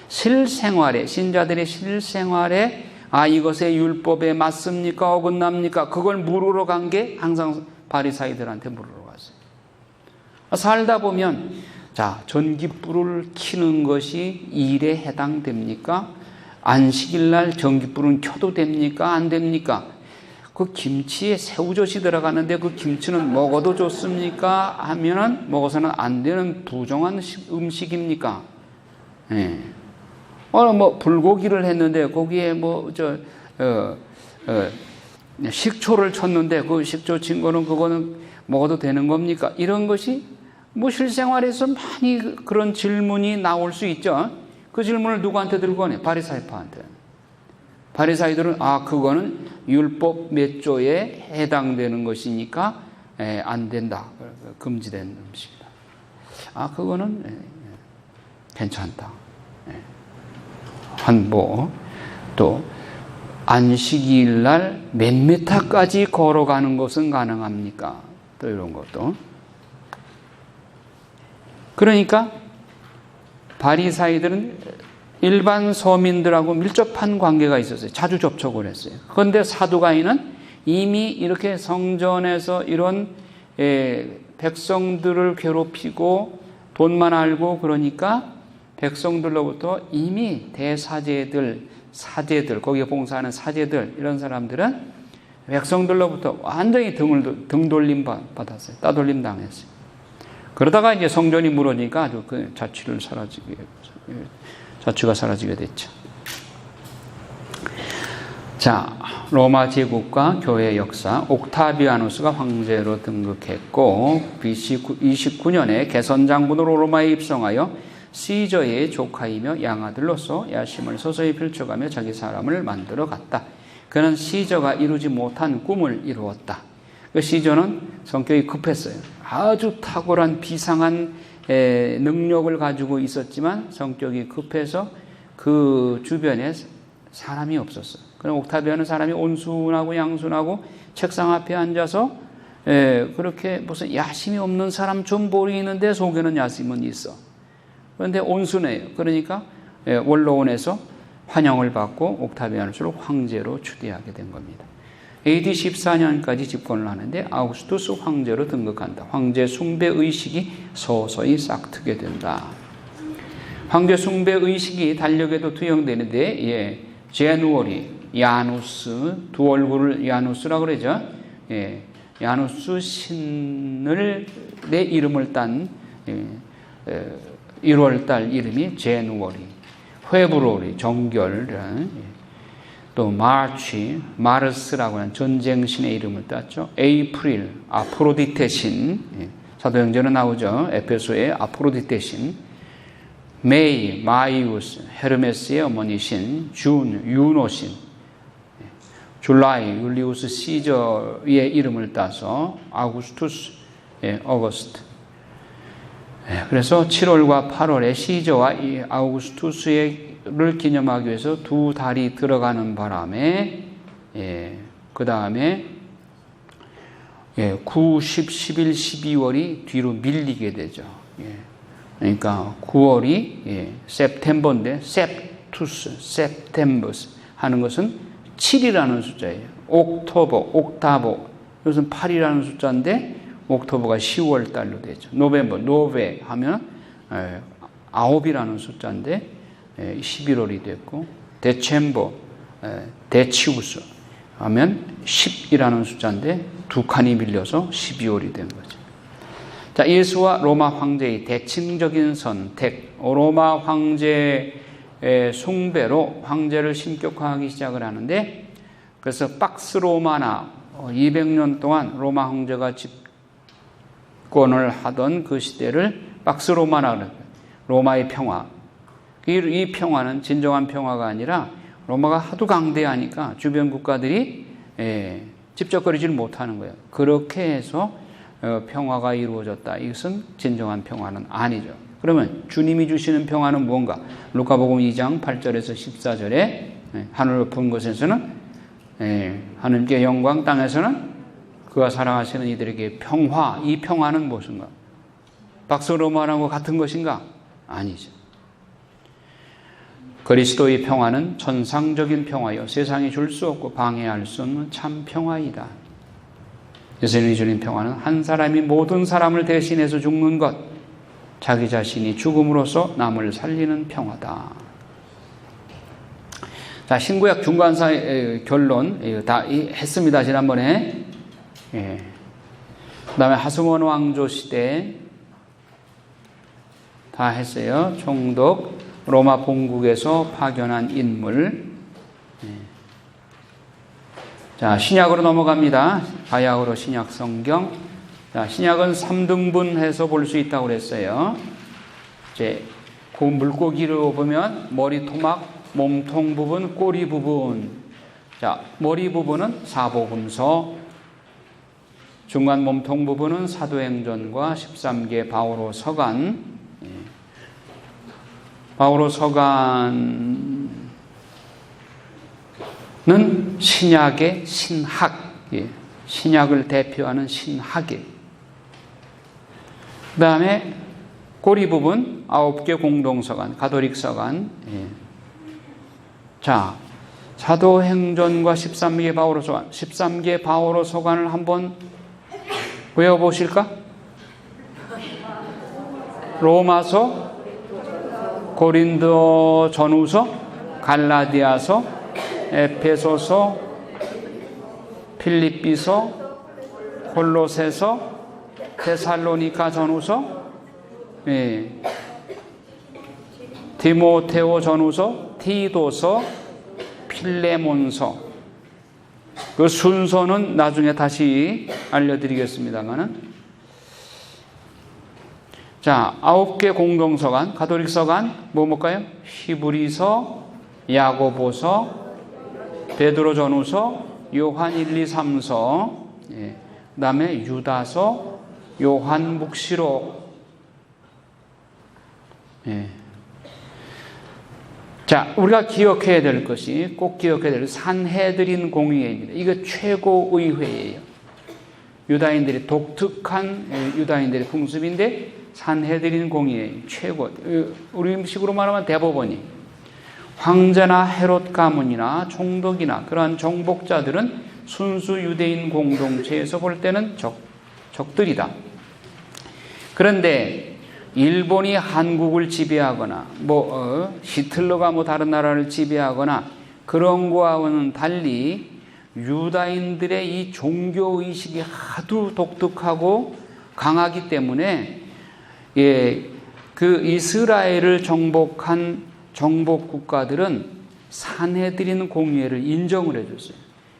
실생활에, 신자들의 실생활에 이것의 율법에 맞습니까? 어긋납니까? 그걸 물으러 간 게 항상 바리사이들한테 물으러 갔어요. 살다 보면 자, 전깃불을 켜는 것이 일에 해당됩니까? 안식일날 전깃불은 켜도 됩니까? 안 됩니까? 그 김치에 새우젓이 들어가는데 그 김치는 먹어도 좋습니까? 하면은 먹어서는 안 되는 부정한 음식입니까? 예. 불고기를 했는데 거기에 식초를 쳤는데 그 식초 친 거는 그거는 먹어도 되는 겁니까? 이런 것이 실생활에서 많이 그런 질문이 나올 수 있죠. 그 질문을 누구한테 들고 오네? 바리사이파한테. 바리사이들은 그거는 율법 몇 조에 해당되는 것이니까 안 된다. 금지된 음식이다. 그거는 괜찮다. 또 안식일 날 몇 미터까지 걸어가는 것은 가능합니까? 또 이런 것도. 그러니까 바리사이들은 일반 서민들하고 밀접한 관계가 있었어요. 자주 접촉을 했어요. 그런데 사두가이는 이미 이렇게 성전에서 이런 백성들을 괴롭히고 돈만 알고 그러니까 백성들로부터 이미 대사제들, 사제들, 거기에 봉사하는 사제들 이런 사람들은 백성들로부터 완전히 등돌림 받았어요. 따돌림 당했어요. 그러다가 이제 성전이 무너지니까 아주 그 자취가 사라지게 됐죠. 자, 로마 제국과 교회 역사. 옥타비아누스가 황제로 등극했고 BC 29년에 개선 장군으로 로마에 입성하여 시저의 조카이며 양아들로서 야심을 서서히 펼쳐가며 자기 사람을 만들어 갔다. 그는 시저가 이루지 못한 꿈을 이루었다. 그 시저는 성격이 급했어요. 아주 탁월한 비상한 능력을 가지고 있었지만 성격이 급해서 그 주변에 사람이 없었어요. 그럼 옥타비아는 사람이 온순하고 양순하고 책상 앞에 앉아서 그렇게 무슨 야심이 없는 사람 좀 보이는데 속에는 야심은 있어. 그런데 온순해요. 그러니까 원로원에서 환영을 받고 옥타비아누스를 황제로 추대하게 된 겁니다. AD 14년까지 집권을 하는데 아우구스투스 황제로 등극한다. 황제 숭배 의식이 서서히 싹트게 된다. 황제 숭배 의식이 달력에도 투영되는데 제누어리, 야누스, 두 얼굴을 야누스라고 그러죠. 야누스 신을 내 이름을 딴 1월달 이름이 제누어리, 회브로리, 정결. 또 마르치, 마르스라고 하는 전쟁신의 이름을 땄죠. 에이프릴, 아프로디테 신, 사도행전에 나오죠. 에페소의 아프로디테 신. 메이, 마이우스, 헤르메스의 어머니신. 준, 유노신. 줄라이, 율리우스 시저의 이름을 따서 아우구스투스, 어거스트. 그래서 7월과 8월에 시저와 이 아우구스투스를 기념하기 위해서 두 달이 들어가는 바람에 그 다음에 9, 10, 11, 12월이 뒤로 밀리게 되죠. 그러니까 9월이 september인데 september 하는 것은 7이라는 숫자예요. 옥타보 이것은 8이라는 숫자인데 옥토버가 10월 달로 되죠. 노베 하면 9이라는 숫자인데 11월이 됐고, 데츤버, 데치우스 하면 10이라는 숫자인데 두 칸이 밀려서 12월이 된 거죠. 자, 예수와 로마 황제의 대칭적인 선택, 로마 황제의 숭배로 황제를 신격화하기 시작을 하는데, 그래서 박스 로마나 200년 동안 로마 황제가 집권을 하던 그 시대를 박스 로마나 그래요. 로마의 평화. 이 평화는 진정한 평화가 아니라 로마가 하도 강대하니까 주변 국가들이 집적거리지를 못하는 거예요. 그렇게 해서 평화가 이루어졌다. 이것은 진정한 평화는 아니죠. 그러면 주님이 주시는 평화는 무언가? 루카복음 2장 8절에서 14절에 하늘 높은 곳에서는 하나님께 영광, 땅에서는 그가 사랑하시는 이들에게 평화. 이 평화는 무엇인가? 박스 로마하고 같은 것인가? 아니죠. 그리스도의 평화는 천상적인 평화요, 세상이 줄 수 없고 방해할 수 없는 참 평화이다. 예수님이 주는 평화는 한 사람이 모든 사람을 대신해서 죽는 것, 자기 자신이 죽음으로써 남을 살리는 평화다. 자, 신구약 중간사 결론 다 했습니다. 지난번에. 그 다음에 하승원 왕조 시대 다 했어요. 총독, 로마 본국에서 파견한 인물. 자, 신약으로 넘어갑니다. 바야흐로 신약 성경. 자, 신약은 3등분해서 볼 수 있다고 그랬어요. 이제 그 물고기로 보면 머리, 토막, 몸통 부분, 꼬리 부분. 자, 머리 부분은 사복음서, 중간 몸통 부분은 사도행전과 13개 바오로 서간. 바오로 서간은 신약의 신학, 신약을 대표하는 신학이에요. 그 다음에 꼬리 부분 9개 공동서간, 가톨릭 서간. 자, 사도행전과 13개 바오로 서간, 13개 바오로 서간을 한번 외워보실까? 로마서, 고린도 전후서, 갈라디아서, 에페소서, 필립비서, 콜로새서, 데살로니가 전후서, 디모테오 전후서, 티도서, 필레몬서. 그 순서는 나중에 다시 알려드리겠습니다만은. 자, 9개 공동서간, 가톨릭 서간, 뭘까요? 히브리서, 야고보서, 베드로 전후서, 요한 1, 2, 3서, 그 다음에 유다서, 요한 묵시록. 자, 우리가 기억해야 될 것이, 꼭 기억해야 될 산헤드린 공의회입니다. 이거 최고의 회예요. 유다인들이 독특한 유다인들의 풍습인데, 산헤드린 공의회 최고, 우리 식으로 말하면 대법원이, 황제나 헤롯 가문이나 총독이나 그러한 정복자들은 순수 유대인 공동체에서 볼 때는 적들이다. 그런데 일본이 한국을 지배하거나 히틀러가 다른 나라를 지배하거나 그런 거와는 달리 유다인들의 이 종교의식이 하도 독특하고 강하기 때문에 그 이스라엘을 정복한 정복 국가들은 산헤드린 공의회를 인정을 해줬어요.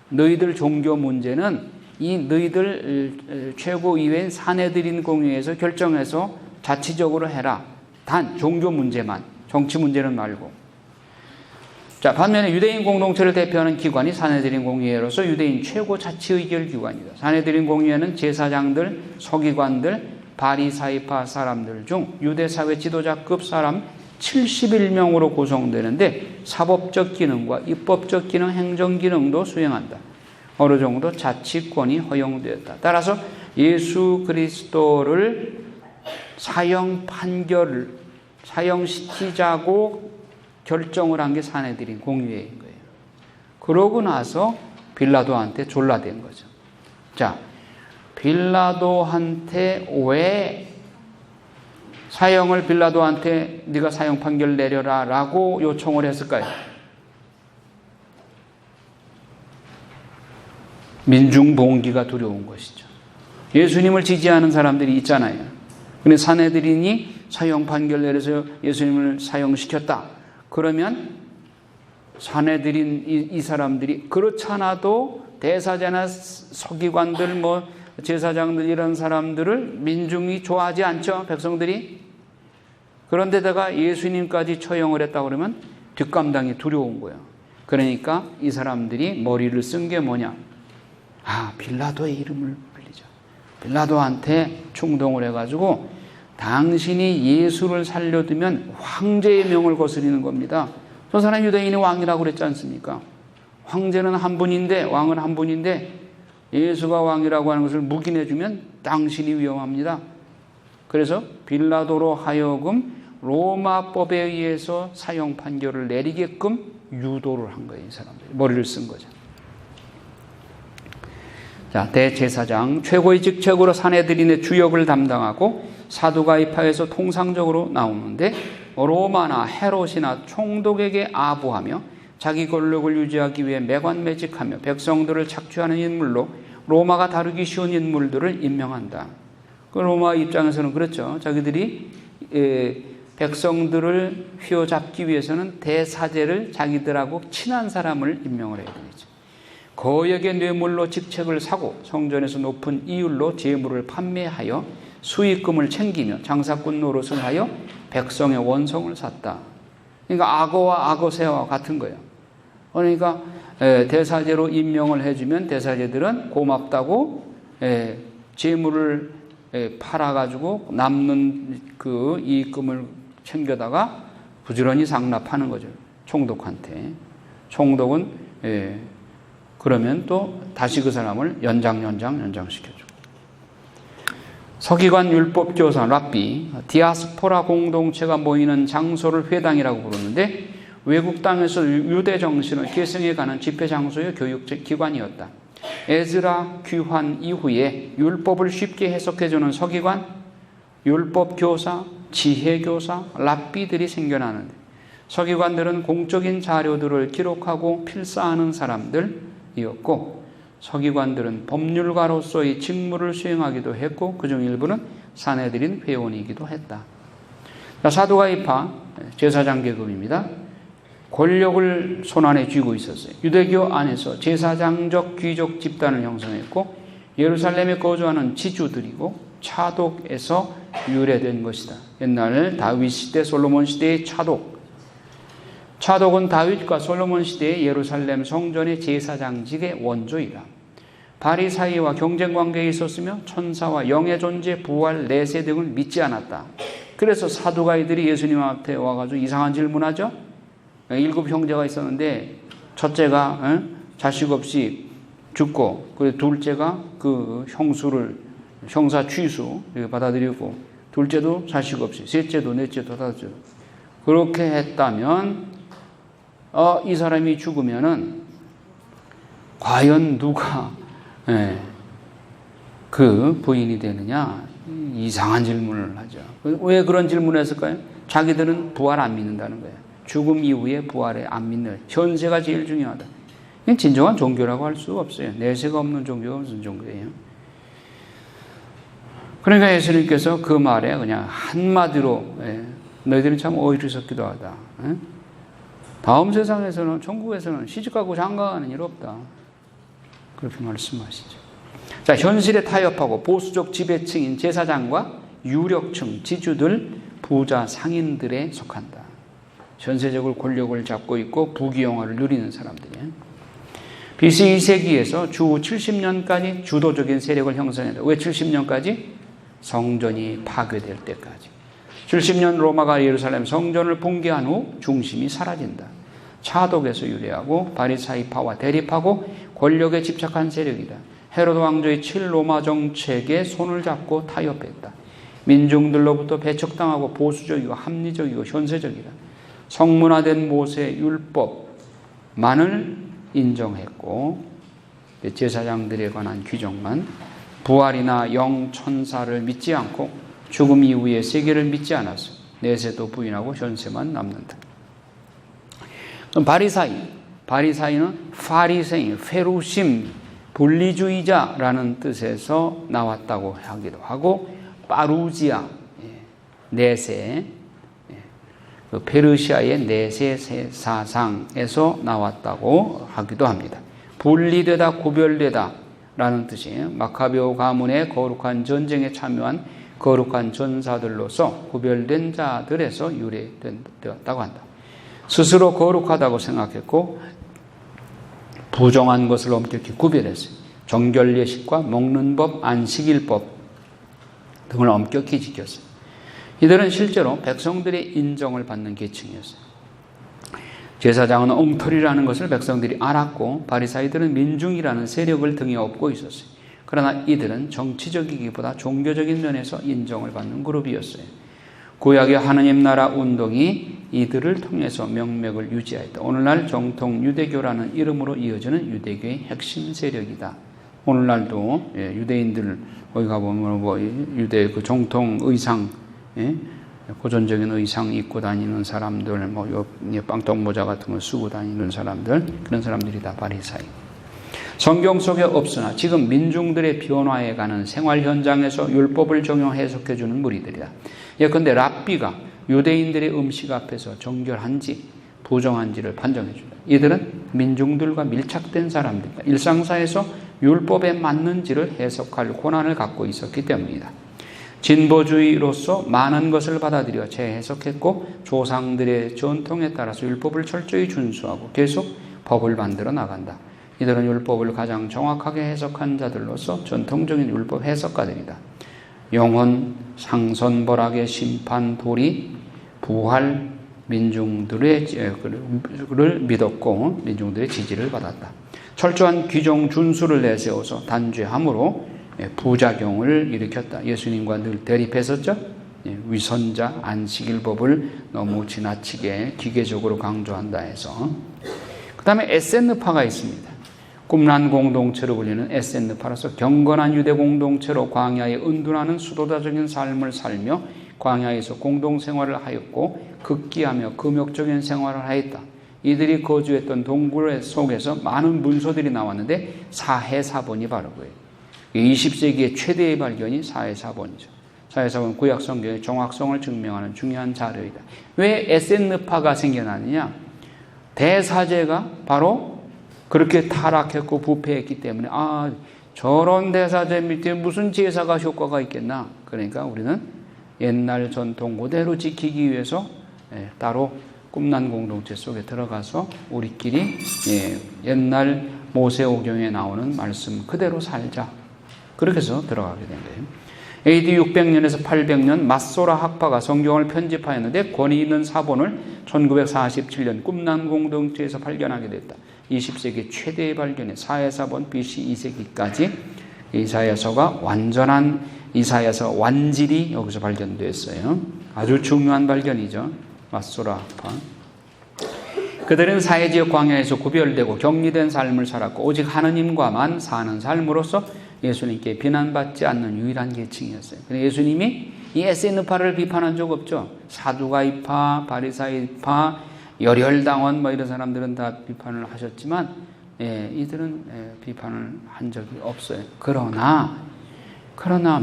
너희들 종교 문제는 이 너희들 최고위회인 산헤드린 공의회에서 결정해서 자치적으로 해라. 단 종교 문제만, 정치 문제는 말고. 자, 반면에 유대인 공동체를 대표하는 기관이 산헤드린 공의회로서 유대인 최고 자치 의결 기관이다. 산헤드린 공의회는 제사장들, 서기관들, 바리사이파 사람들 중 유대 사회 지도자급 사람 71명으로 구성되는데 사법적 기능과 입법적 기능, 행정 기능도 수행한다. 어느 정도 자치권이 허용되었다. 따라서 예수 그리스도를 사형시키자고 결정을 한 게 산헤드린 공의회인 거예요. 그러고 나서 빌라도한테 졸라댄 거죠. 자, 빌라도한테 왜 사형을 빌라도한테 네가 사형 판결 내려라 라고 요청을 했을까요? 민중봉기가 두려운 것이죠. 예수님을 지지하는 사람들이 있잖아요. 근데 산헤드린이 사형 판결 내려서 예수님을 사형시켰다. 그러면 산헤드린 이 사람들이 그렇잖아도 대사제나 서기관들 뭐 제사장들 이런 사람들을 민중이 좋아하지 않죠. 백성들이. 그런데다가 예수님까지 처형을 했다 그러면 뒷감당이 두려운 거예요. 그러니까 이 사람들이 머리를 쓴 게 뭐냐. 빌라도의 이름을 불리자. 빌라도한테 충동을 해가지고 당신이 예수를 살려두면 황제의 명을 거스리는 겁니다. 저 사람 유대인이 왕이라고 그랬지 않습니까? 황제는 한 분인데, 왕은 한 분인데 예수가 왕이라고 하는 것을 묵인해주면 당신이 위험합니다. 그래서 빌라도로 하여금 로마법에 의해서 사형 판결을 내리게끔 유도를 한 거예요. 이 사람들이 머리를 쓴 거죠. 자, 대제사장 최고의 직책으로 산헤드린의 주역을 담당하고 사두가이파에서 통상적으로 나오는데 로마나 헤롯이나 총독에게 아부하며 자기 권력을 유지하기 위해 매관매직하며 백성들을 착취하는 인물로 로마가 다루기 쉬운 인물들을 임명한다. 그 로마 입장에서는 그렇죠. 자기들이 백성들을 휘어잡기 위해서는 대사제를 자기들하고 친한 사람을 임명을 해야 되죠. 거액의 뇌물로 직책을 사고 성전에서 높은 이율로 재물을 판매하여 수익금을 챙기며 장사꾼 노릇을 하여 백성의 원성을 샀다. 그러니까 악어와 악어새와 같은 거예요. 그러니까 대사제로 임명을 해주면 대사제들은 고맙다고 재물을 팔아가지고 남는 그 이익금을 챙겨다가 부지런히 상납하는 거죠. 총독한테. 총독은 그러면 또 다시 그 사람을 연장시켜주고. 서기관 율법교사 랍비, 디아스포라 공동체가 모이는 장소를 회당이라고 부르는데 외국 땅에서 유대 정신을 계승해가는 집회 장소의 교육 기관이었다. 에즈라 귀환 이후에 율법을 쉽게 해석해주는 서기관, 율법교사, 지혜교사, 랍비들이 생겨나는데 서기관들은 공적인 자료들을 기록하고 필사하는 사람들이었고 서기관들은 법률가로서의 직무를 수행하기도 했고 그중 일부는 산헤드린 회원이기도 했다. 사두가이파 제사장 계급입니다. 권력을 손안에 쥐고 있었어요. 유대교 안에서 제사장적 귀족 집단을 형성했고 예루살렘에 거주하는 지주들이고 차독에서 유래된 것이다. 옛날 다윗 시대, 솔로몬 시대의 차독은 다윗과 솔로몬 시대의 예루살렘 성전의 제사장직의 원조이다. 바리사이와 경쟁 관계에 있었으며 천사와 영의 존재, 부활, 내세 등을 믿지 않았다. 그래서 사두가이들이 예수님 앞에 와가지고 이상한 질문하죠. 7 형제가 있었는데 첫째가 자식 없이 죽고 그리고 둘째가 그 형사 취수 받아들이고 둘째도 자식 없이 셋째도 넷째도 다섯째도 그렇게 했다면 이 사람이 죽으면은 과연 누가 그 부인이 되느냐 이상한 질문을 하죠. 왜 그런 질문을 했을까요? 자기들은 부활 안 믿는다는 거예요. 죽음 이후에 부활에 안 믿는 현세가 제일 중요하다. 이건 진정한 종교라고 할 수가 없어요. 내세가 없는 종교가 무슨 종교예요? 그러니까 예수님께서 그 말에 그냥 한마디로 너희들은 참 어리석기도 하다. 다음 세상에서는, 천국에서는 시집가고 장가가는 일 없다. 그렇게 말씀하시죠. 자, 현실에 타협하고 보수적 지배층인 제사장과 유력층, 지주들, 부자, 상인들에 속한다. 전세적으로 권력을 잡고 있고 부귀영화를 누리는 사람들이에요. BC 2세기에서 주 70년까지 주도적인 세력을 형성했다. 왜 70년까지? 성전이 파괴될 때까지. 70년 로마가 예루살렘 성전을 붕괴한 후 중심이 사라진다. 차독에서 유래하고 바리사이파와 대립하고 권력에 집착한 세력이다. 헤로드 왕조의 7로마 정책에 손을 잡고 타협했다. 민중들로부터 배척당하고 보수적이고 합리적이고 현세적이다. 성문화된 모세 율법만을 인정했고 제사장들에 관한 규정만, 부활이나 영 천사를 믿지 않고 죽음 이후의 세계를 믿지 않았어. 내세도 부인하고 현세만 남는다. 바리사이는 파리새인, 페루심, 분리주의자라는 뜻에서 나왔다고 하기도 하고, 파루지아, 내세, 페르시아의 내세 사상에서 나왔다고 하기도 합니다. 분리되다, 구별되다 라는 뜻이에요. 마카베오 가문의 거룩한 전쟁에 참여한 거룩한 전사들로서 구별된 자들에서 유래되었다고 한다. 스스로 거룩하다고 생각했고 부정한 것을 엄격히 구별했어요. 정결예식과 먹는 법, 안식일법 등을 엄격히 지켰어요. 이들은 실제로 백성들의 인정을 받는 계층이었어요. 제사장은 엉터리라는 것을 백성들이 알았고 바리사이들은 민중이라는 세력을 등에 업고 있었어요. 그러나 이들은 정치적이기보다 종교적인 면에서 인정을 받는 그룹이었어요. 구약의 하느님 나라 운동이 이들을 통해서 명맥을 유지하였다. 오늘날 정통 유대교라는 이름으로 이어지는 유대교의 핵심 세력이다. 오늘날도 유대인들 거기 가보면 유대 그 정통 의상, 고전적인 의상 입고 다니는 사람들, 빵떡 모자 같은 걸 쓰고 다니는 사람들, 그런 사람들이 다 바리사이. 성경 속에 없으나 지금 민중들의 변화에 가는 생활 현장에서 율법을 적용 해석해 주는 무리들이다. 예컨대 랍비가 유대인들의 음식 앞에서 정결한지 부정한지를 판정해 준다. 이들은 민중들과 밀착된 사람들이다. 일상사에서 율법에 맞는지를 해석할 권한을 갖고 있었기 때문이다. 진보주의로서 많은 것을 받아들여 재해석했고 조상들의 전통에 따라서 율법을 철저히 준수하고 계속 법을 만들어 나간다. 이들은 율법을 가장 정확하게 해석한 자들로서 전통적인 율법 해석가들이다. 영혼, 상선벌악의 심판, 도리, 부활, 민중들의 믿었고 민중들의 지지를 받았다. 철저한 규정 준수를 내세워서 단죄함으로 부작용을 일으켰다. 예수님과 늘 대립했었죠. 위선자, 안식일법을 너무 지나치게 기계적으로 강조한다 해서. 그 다음에 SN파가 있습니다. 꿈난 공동체로 불리는 SN파로서 경건한 유대 공동체로 광야에 은둔하는 수도자적인 삶을 살며 광야에서 공동생활을 하였고 극기하며 금욕적인 생활을 하였다. 이들이 거주했던 동굴 속에서 많은 문서들이 나왔는데 사해사본이 바로 그예요. 20세기의 최대의 발견이 사해사본이죠. 사해사본은 구약 성경의 정확성을 증명하는 중요한 자료이다. 왜 SN파가 생겨나느냐? 대사제가 바로 그렇게 타락했고 부패했기 때문에 저런 대사제 밑에 무슨 제사가 효과가 있겠나? 그러니까 우리는 옛날 전통 그대로 지키기 위해서 따로 꿈난 공동체 속에 들어가서 우리끼리 옛날 모세오경에 나오는 말씀 그대로 살자. 그렇게 해서 들어가게 된 거예요. AD 600년에서 800년 마소라 학파가 성경을 편집하였는데 권위 있는 사본을 1947년 꿈난 공동체에서 발견하게 됐다. 20세기 최대의 발견에 사해사본 BC 2세기까지 이사야서가 완전한 이사야서 완질이 여기서 발견됐어요. 아주 중요한 발견이죠. 마소라 학파. 그들은 사회지역 광야에서 구별되고 격리된 삶을 살았고 오직 하느님과만 사는 삶으로서 예수님께 비난받지 않는 유일한 계층이었어요. 그래서 예수님이 이 SN파를 비판한 적 없죠. 사두가이파, 바리사이파, 열혈당원 이런 사람들은 다 비판을 하셨지만 이들은 비판을 한 적이 없어요. 그러나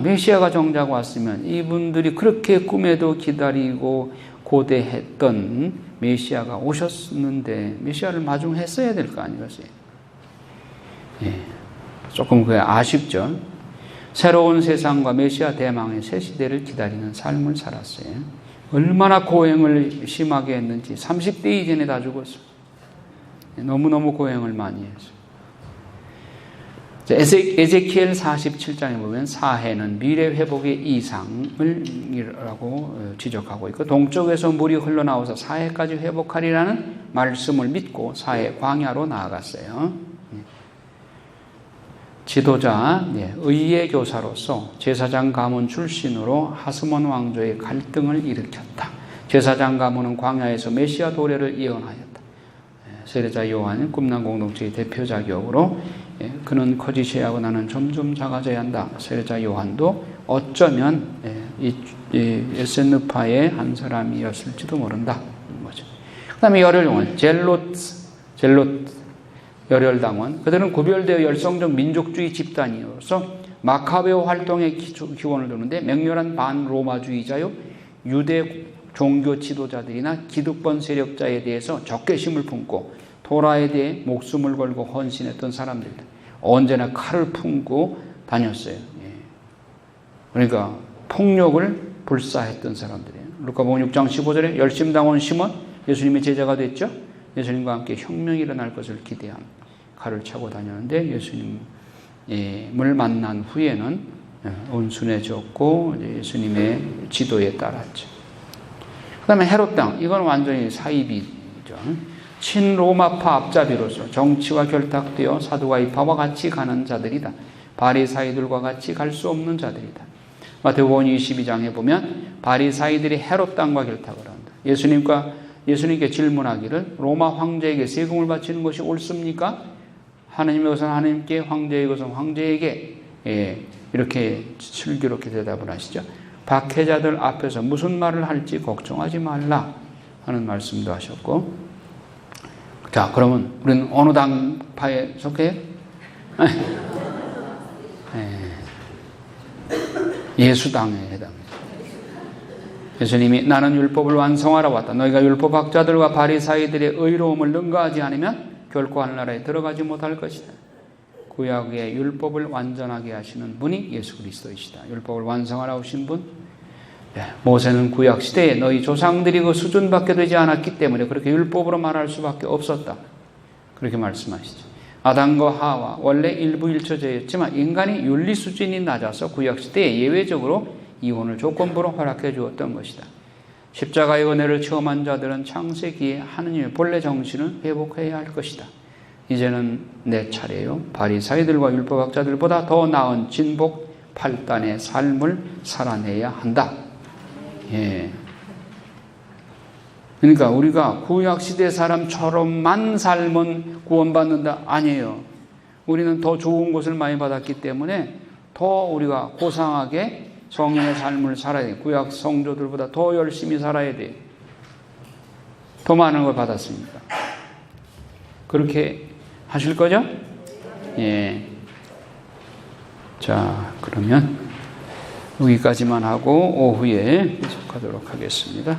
메시아가 정작 왔으면 이분들이 그렇게 꿈에도 기다리고 고대했던 메시아가 오셨는데 메시아를 마중했어야 될 거 아니겠어요? 예, 조금 그게 아쉽죠. 새로운 세상과 메시아 대망의 새 시대를 기다리는 삶을 살았어요. 얼마나 고행을 심하게 했는지 30대 이전에 다 죽었어요. 너무너무 고행을 많이 했어요. 에제키엘 47장에 보면 사해는 미래 회복의 이상이라고 지적하고 있고, 동쪽에서 물이 흘러나와서 사해까지 회복하리라는 말씀을 믿고 사해 광야로 나아갔어요. 지도자, 의의 교사로서 제사장 가문 출신으로 하스몬 왕조의 갈등을 일으켰다. 제사장 가문은 광야에서 메시아 도래를 예언하였다. 세례자 요한은 꿈난 공동체의 대표 자격으로 그는 커지셔야 하고 나는 점점 작아져야 한다. 세례자 요한도 어쩌면 에센느파의 한 사람이었을지도 모른다. 그 다음에 열혈당원, 젤롯 열혈당원. 그들은 구별되어 열성적 민족주의 집단이어서 마카베오 활동에 기원을 두는데 맹렬한 반로마주의자요, 유대 종교 지도자들이나 기득권 세력자에 대해서 적개심을 품고 토라에 대해 목숨을 걸고 헌신했던 사람들이다. 언제나 칼을 품고 다녔어요. 그러니까 폭력을 불사했던 사람들이에요. 루카복음 6장 15절에 열심당원 시몬, 예수님의 제자가 됐죠. 예수님과 함께 혁명이 일어날 것을 기대한 칼을 차고 다녔는데 예수님을 만난 후에는 온순해졌고 예수님의 지도에 따랐죠. 그 다음에 헤롯당, 이건 완전히 사이비죠. 친로마파 앞잡이로서 정치와 결탁되어 사두가이파와 같이 가는 자들이다. 바리사이들과 같이 갈 수 없는 자들이다. 마태복음 22장에 보면 바리사이들이 헤롯당과 결탁을 한다. 예수님께 질문하기를 로마 황제에게 세금을 바치는 것이 옳습니까? 하나님의 것은 하나님께, 황제의 것은 황제에게, 이렇게 슬기롭게 대답을 하시죠. 박해자들 앞에서 무슨 말을 할지 걱정하지 말라 하는 말씀도 하셨고, 자, 그러면 우리는 어느 당파에 속해요? 예수당에 해당해요. 예수님이 나는 율법을 완성하러 왔다. 너희가 율법학자들과 바리사이들의 의로움을 능가하지 않으면 결코 하늘나라에 들어가지 못할 것이다. 구약의 율법을 완전하게 하시는 분이 예수 그리스도이시다. 율법을 완성하러 오신 분. 모세는 구약 시대에 너희 조상들이 그 수준밖에 되지 않았기 때문에 그렇게 율법으로 말할 수밖에 없었다. 그렇게 말씀하시죠. 아담과 하와 원래 일부일처제였지만 인간이 윤리 수준이 낮아서 구약 시대에 예외적으로 이혼을 조건부로 허락해 주었던 것이다. 십자가의 은혜를 체험한 자들은 창세기에 하느님의 본래 정신을 회복해야 할 것이다. 이제는 내 차례요. 바리사이들과 율법학자들보다 더 나은 진복 8단의 삶을 살아내야 한다. 그러니까 우리가 구약시대 사람처럼만 살면 구원받는다? 아니에요. 우리는 더 좋은 것을 많이 받았기 때문에 더 우리가 고상하게 성인의 삶을 살아야 돼요. 구약 성도들보다 더 열심히 살아야 돼요. 더 많은 걸 받았으니까. 그렇게 하실 거죠? 자, 그러면 여기까지만 하고 오후에 계속하도록 하겠습니다.